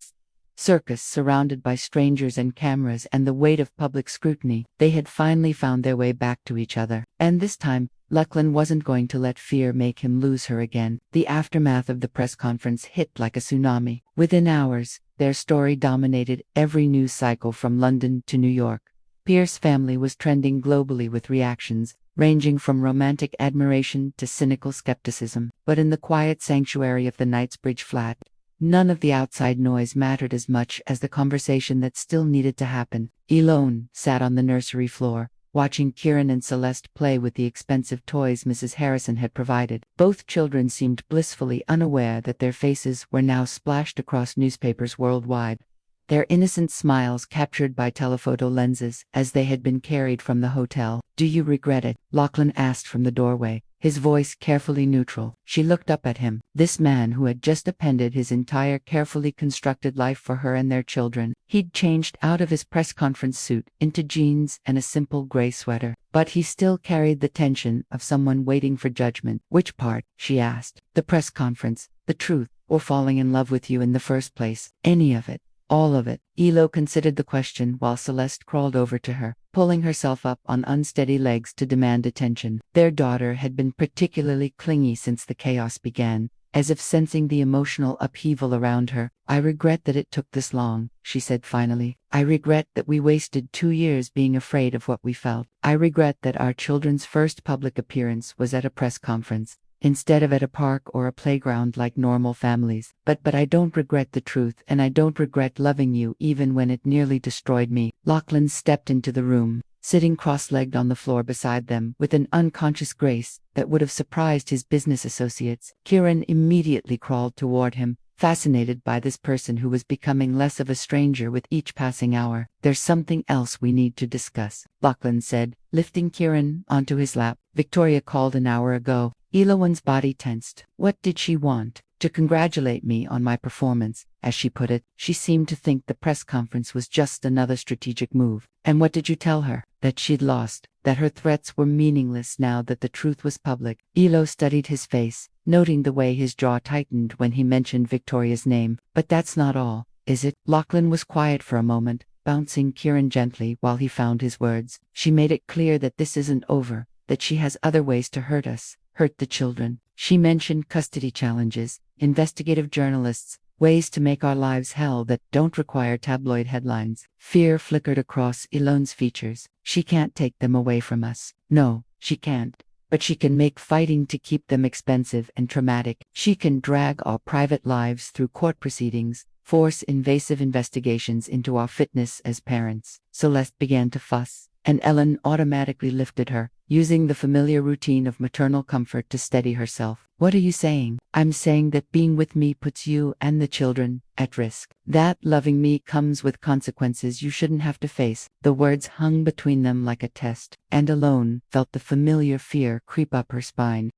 circus surrounded by strangers and cameras and the weight of public scrutiny, they had finally found their way back to each other. And this time, Lachlan wasn't going to let fear make him lose her again. The aftermath of the press conference hit like a tsunami. Within hours, their story dominated every news cycle from London to New York. Pierce family was trending globally with reactions ranging from romantic admiration to cynical skepticism. But in the quiet sanctuary of the Knightsbridge flat, none of the outside noise mattered as much as the conversation that still needed to happen. Eloan sat on the nursery floor, watching Kieran and Celeste play with the expensive toys Mrs. Harrison had provided. Both children seemed blissfully unaware that their faces were now splashed across newspapers worldwide, their innocent smiles captured by telephoto lenses as they had been carried from the hotel. "Do you regret it?" Lachlan asked from the doorway, his voice carefully neutral. She looked up at him, this man who had just appended his entire carefully constructed life for her and their children. He'd changed out of his press conference suit into jeans and a simple gray sweater, but he still carried the tension of someone waiting for judgment. "Which part?" she asked. "The press conference, the truth, or falling in love with you in the first place?" "Any of it. All of it." Elo considered the question while Celeste crawled over to her, pulling herself up on unsteady legs to demand attention. Their daughter had been particularly clingy since the chaos began, as if sensing the emotional upheaval around her. "I regret that it took this long," she said finally. "I regret that we wasted 2 years being afraid of what we felt. I regret that our children's first public appearance was at a press conference, instead of at a park or a playground like normal families. But I don't regret the truth, and I don't regret loving you even when it nearly destroyed me." Lachlan stepped into the room, sitting cross-legged on the floor beside them with an unconscious grace that would have surprised his business associates. Kieran immediately crawled toward him, fascinated by this person who was becoming less of a stranger with each passing hour. "There's something else we need to discuss," Lachlan said, lifting Kieran onto his lap. "Victoria called an hour ago." Eloan's body tensed. What did she want? To congratulate me on my performance, as she put it. She seemed to think the press conference was just another strategic move. "And what did you tell her?" "That she'd lost, that her threats were meaningless now that the truth was public." Elo studied his face, noting the way his jaw tightened when he mentioned Victoria's name. "But that's not all, is it?" Lachlan was quiet for a moment, bouncing Kieran gently while he found his words. "She made it clear that this isn't over, that she has other ways to hurt us, hurt the children. She mentioned custody challenges, investigative journalists, ways to make our lives hell that don't require tabloid headlines." Fear flickered across Eloan's features. "She can't take them away from us." "No, she can't. But she can make fighting to keep them expensive and traumatic. She can drag our private lives through court proceedings, force invasive investigations into our fitness as parents." Celeste began to fuss, and Ellen automatically lifted her, using the familiar routine of maternal comfort to steady herself. "What are you saying?" "I'm saying that being with me puts you and the children at risk. That loving me comes with consequences you shouldn't have to face." The words hung between them like a test, and Eloan felt the familiar fear creep up her spine.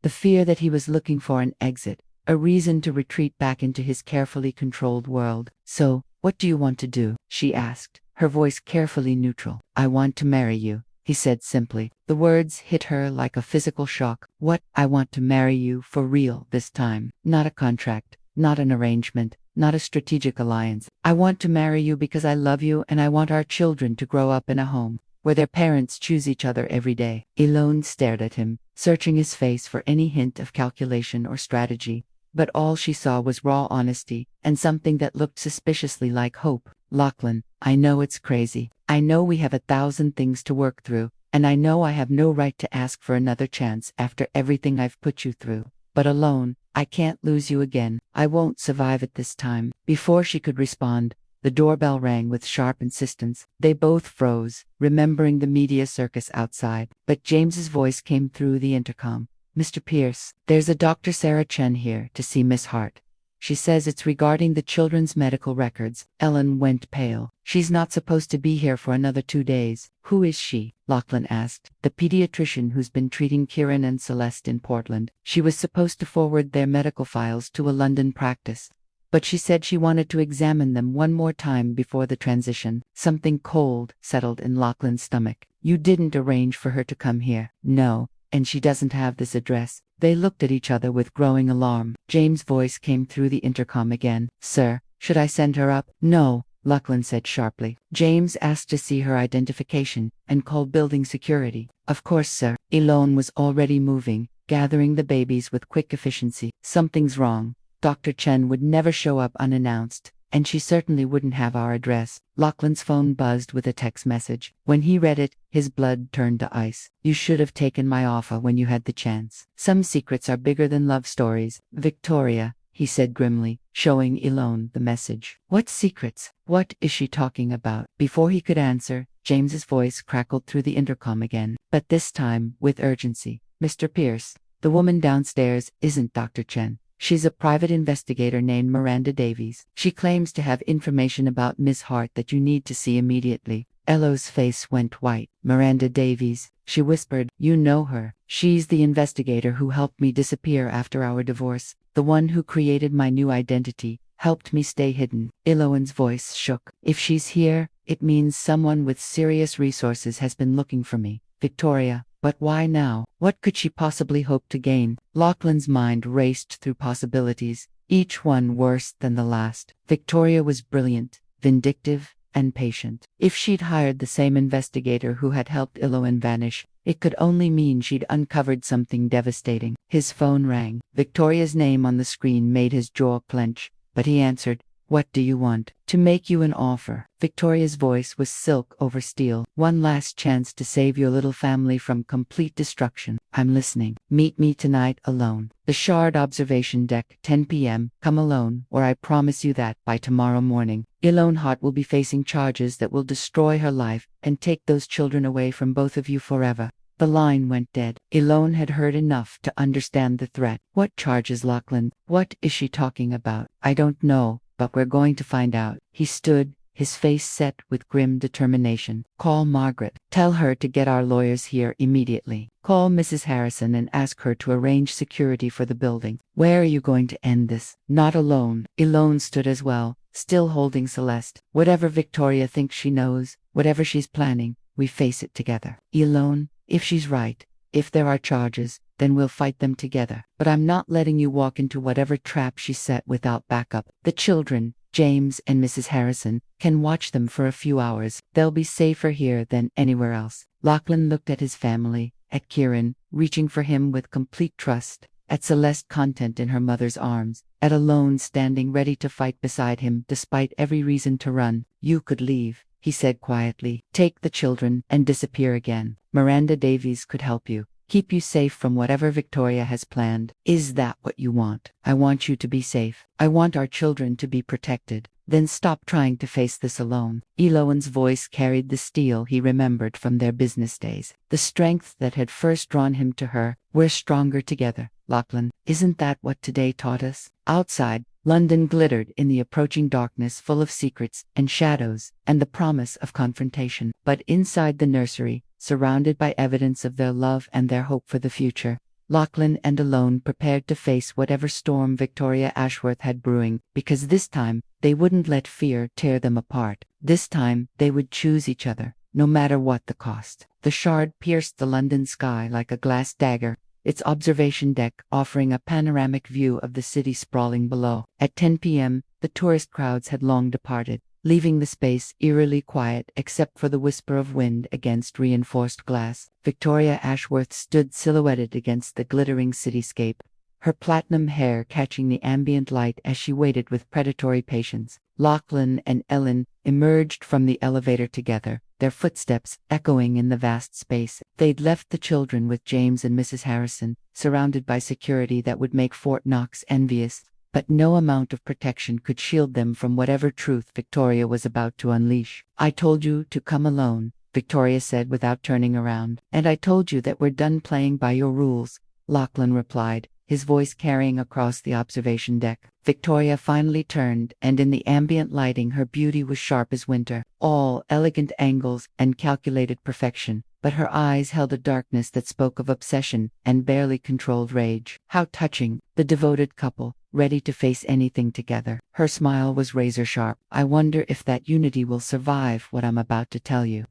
The fear that he was looking for an exit, a reason to retreat back into his carefully controlled world. "So, what do you want to do?" she asked, her voice carefully neutral. "I want to marry you," he said simply. The words hit her like a physical shock. "What?" "I want to marry you for real this time. Not a contract, not an arrangement, not a strategic alliance. I want to marry you because I love you and I want our children to grow up in a home where their parents choose each other every day." Eloan stared at him, searching his face for any hint of calculation or strategy. But all she saw was raw honesty, and something that looked suspiciously like hope. "Lachlan, I know it's crazy. I know we have 1,000 things to work through, and I know I have no right to ask for another chance after everything I've put you through. But alone, I can't lose you again. I won't survive it this time." Before she could respond, the doorbell rang with sharp insistence. They both froze, remembering the media circus outside. But James's voice came through the intercom. "Mr. Pierce, there's a Dr. Sarah Chen here to see Miss Hart. She says it's regarding the children's medical records." Ellen went pale. "She's not supposed to be here for another 2 days." "Who is she?" Lachlan asked. "The pediatrician who's been treating Kieran and Celeste in Portland. She was supposed to forward their medical files to a London practice, but she said she wanted to examine them one more time before the transition." Something cold settled in Lachlan's stomach. "You didn't arrange for her to come here?" "No. And she doesn't have this address." They looked at each other with growing alarm. James' voice came through the intercom again. "Sir, should I send her up?" "No," Lachlan said sharply. "James asked to see her identification and called building security." "Of course, sir." Eloan was already moving, gathering the babies with quick efficiency. "Something's wrong. Dr. Chen would never show up unannounced, and she certainly wouldn't have our address." Lachlan's phone buzzed with a text message. When he read it, his blood turned to ice. "You should have taken my offer when you had the chance. Some secrets are bigger than love stories, Victoria," he said grimly, showing Eloan the message. "What secrets? What is she talking about?" Before he could answer, James's voice crackled through the intercom again, but this time with urgency. "Mr. Pierce, the woman downstairs isn't Dr. Chen. She's a private investigator named Miranda Davies. She claims to have information about Miss Hart that you need to see immediately." Elo's face went white. "Miranda Davies," she whispered. "You know her. She's the investigator who helped me disappear after our divorce, the one who created my new identity, helped me stay hidden." Eloan's voice shook. "If she's here, it means someone with serious resources has been looking for me. Victoria, but why now? What could she possibly hope to gain?" Lachlan's mind raced through possibilities, each one worse than the last. Victoria was brilliant, vindictive, and patient. If she'd hired the same investigator who had helped Eloan vanish, It could only mean she'd uncovered something devastating. His phone rang. Victoria's name on the screen made his jaw clench, but he answered. What do you want? To make you an offer. Victoria's voice was silk over steel. One last chance to save your little family from complete destruction. I'm listening. Meet me tonight alone. The Shard observation deck, 10 p.m. Come alone, or I promise you that, by tomorrow morning, Eloan Hart will be facing charges that will destroy her life and take those children away from both of you forever. The line went dead. Eloan had heard enough to understand the threat. What charges, Lachlan? What is she talking about? I don't know. But we're going to find out. He stood, his face set with grim determination. Call Margaret. Tell her to get our lawyers here immediately. Call Mrs. Harrison and ask her to arrange security for the building. Where are you going to end this? Not alone. Eloan stood as well, still holding Celeste. Whatever Victoria thinks she knows, whatever she's planning, we face it together. Eloan, if she's right, if there are charges, then we'll fight them together. But I'm not letting you walk into whatever trap she set without backup. The children, James and Mrs. Harrison, can watch them for a few hours. They'll be safer here than anywhere else. Lachlan looked at his family, at Kieran, reaching for him with complete trust, at Celeste content in her mother's arms, at Eloan standing ready to fight beside him despite every reason to run. You could leave, he said quietly. Take the children and disappear again. Miranda Davies could help you. Keep you safe from whatever Victoria has planned. Is that what you want? I want you to be safe. I want our children to be protected. Then stop trying to face this alone. Eloan's voice carried the steel he remembered from their business days. The strength that had first drawn him to her. We're stronger together, Lachlan. Isn't that what today taught us? Outside, London glittered in the approaching darkness, full of secrets and shadows and the promise of confrontation. But inside the nursery, surrounded by evidence of their love and their hope for the future, Lachlan and Eloan prepared to face whatever storm Victoria Ashworth had brewing, because this time they wouldn't let fear tear them apart. This time they would choose each other, no matter what the cost. The Shard pierced the London sky like a glass dagger, its observation deck offering a panoramic view of the city sprawling below. At 10 p.m., the tourist crowds had long departed, leaving the space eerily quiet except for the whisper of wind against reinforced glass. Victoria Ashworth stood silhouetted against the glittering cityscape, her platinum hair catching the ambient light as she waited with predatory patience. Lachlan and Ellen emerged from the elevator together, their footsteps echoing in the vast space. They'd left the children with James and Mrs. Harrison, surrounded by security that would make Fort Knox envious. But no amount of protection could shield them from whatever truth Victoria was about to unleash. I told you to come alone, Victoria said without turning around. And I told you that we're done playing by your rules, Lachlan replied, his voice carrying across the observation deck. Victoria finally turned, and in the ambient lighting her beauty was sharp as winter, all elegant angles and calculated perfection. But her eyes held a darkness that spoke of obsession and barely controlled rage. How touching, the devoted couple, ready to face anything together. Her smile was razor-sharp. I wonder if that unity will survive what I'm about to tell you.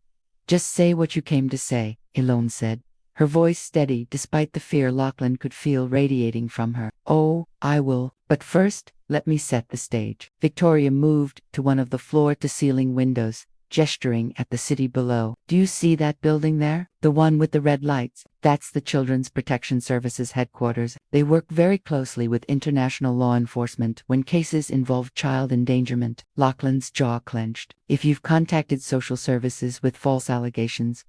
Just say what you came to say, Eloan said, her voice steady despite the fear Lachlan could feel radiating from her. Oh, I will. But first, let me set the stage. Victoria moved to one of the floor-to-ceiling windows, gesturing at the city below. Do you see that building there? The one with the red lights? That's the Children's Protection Services headquarters. They work very closely with international law enforcement when cases involve child endangerment. Lachlan's jaw clenched. If you've contacted social services with false allegations,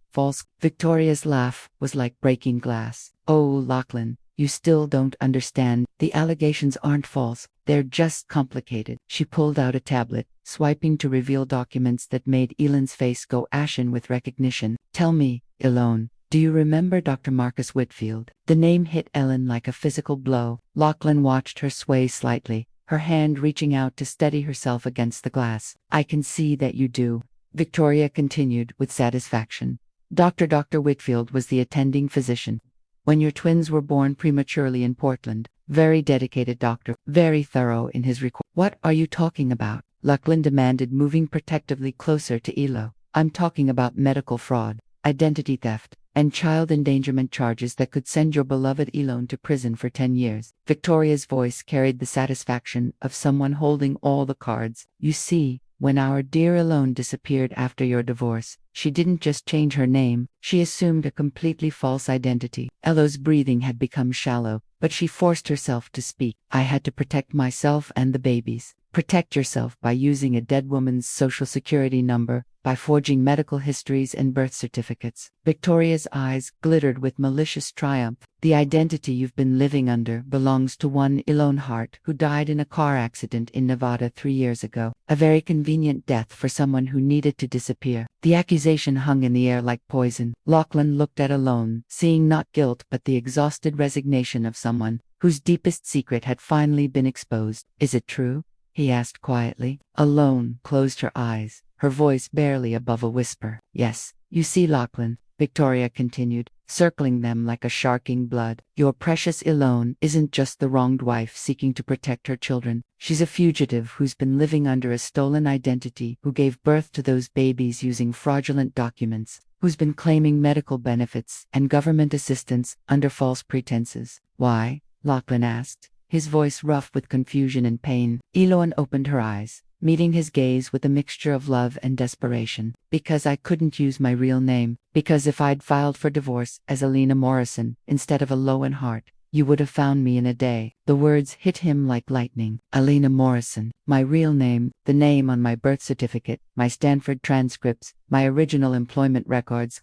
Victoria's laugh was like breaking glass. Oh, Lachlan, you still don't understand. The allegations aren't false. They're just complicated. She pulled out a tablet, swiping to reveal documents that made Ellen's face go ashen with recognition. Tell me, Eloan, do you remember Dr. Marcus Whitfield? The name hit Ellen like a physical blow. Lachlan watched her sway slightly, her hand reaching out to steady herself against the glass. I can see that you do, Victoria continued with satisfaction. Dr. Whitfield was the attending physician when your twins were born prematurely in Portland. Very dedicated doctor, very thorough in his record. What are you talking about? Lachlan demanded, moving protectively closer to Elo. I'm talking about medical fraud, identity theft, and child endangerment charges that could send your beloved Eloan to prison for 10 years. Victoria's voice carried the satisfaction of someone holding all the cards. You see, when our dear Eloan disappeared after your divorce, She didn't just change her name, she assumed a completely false identity. Elo's breathing had become shallow, but she forced herself to speak. I had to protect myself and the babies. Protect yourself by using a dead woman's social security number, by forging medical histories and birth certificates. Victoria's eyes glittered with malicious triumph. The identity you've been living under belongs to one Eloan Hart who died in a car accident in Nevada 3 years ago. A very convenient death for someone who needed to disappear. The accusation hung in the air like poison. Lachlan looked at Eloan, seeing not guilt but the exhausted resignation of someone whose deepest secret had finally been exposed. Is it true? He asked quietly. Eloan closed her eyes, her voice barely above a whisper. Yes, you see, Lachlan, Victoria continued, circling them like a shark in blood. Your precious Eloan isn't just the wronged wife seeking to protect her children. She's a fugitive who's been living under a stolen identity, who gave birth to those babies using fraudulent documents, who's been claiming medical benefits and government assistance under false pretenses. Why? Lachlan asked, his voice rough with confusion and pain. Eloan opened her eyes, meeting his gaze with a mixture of love and desperation. Because I couldn't use my real name. Because if I'd filed for divorce as Alina Morrison instead of Eloan Hart, you would have found me in a day. The words hit him like lightning. Alina Morrison, my real name, the name on my birth certificate, my Stanford transcripts, my original employment records,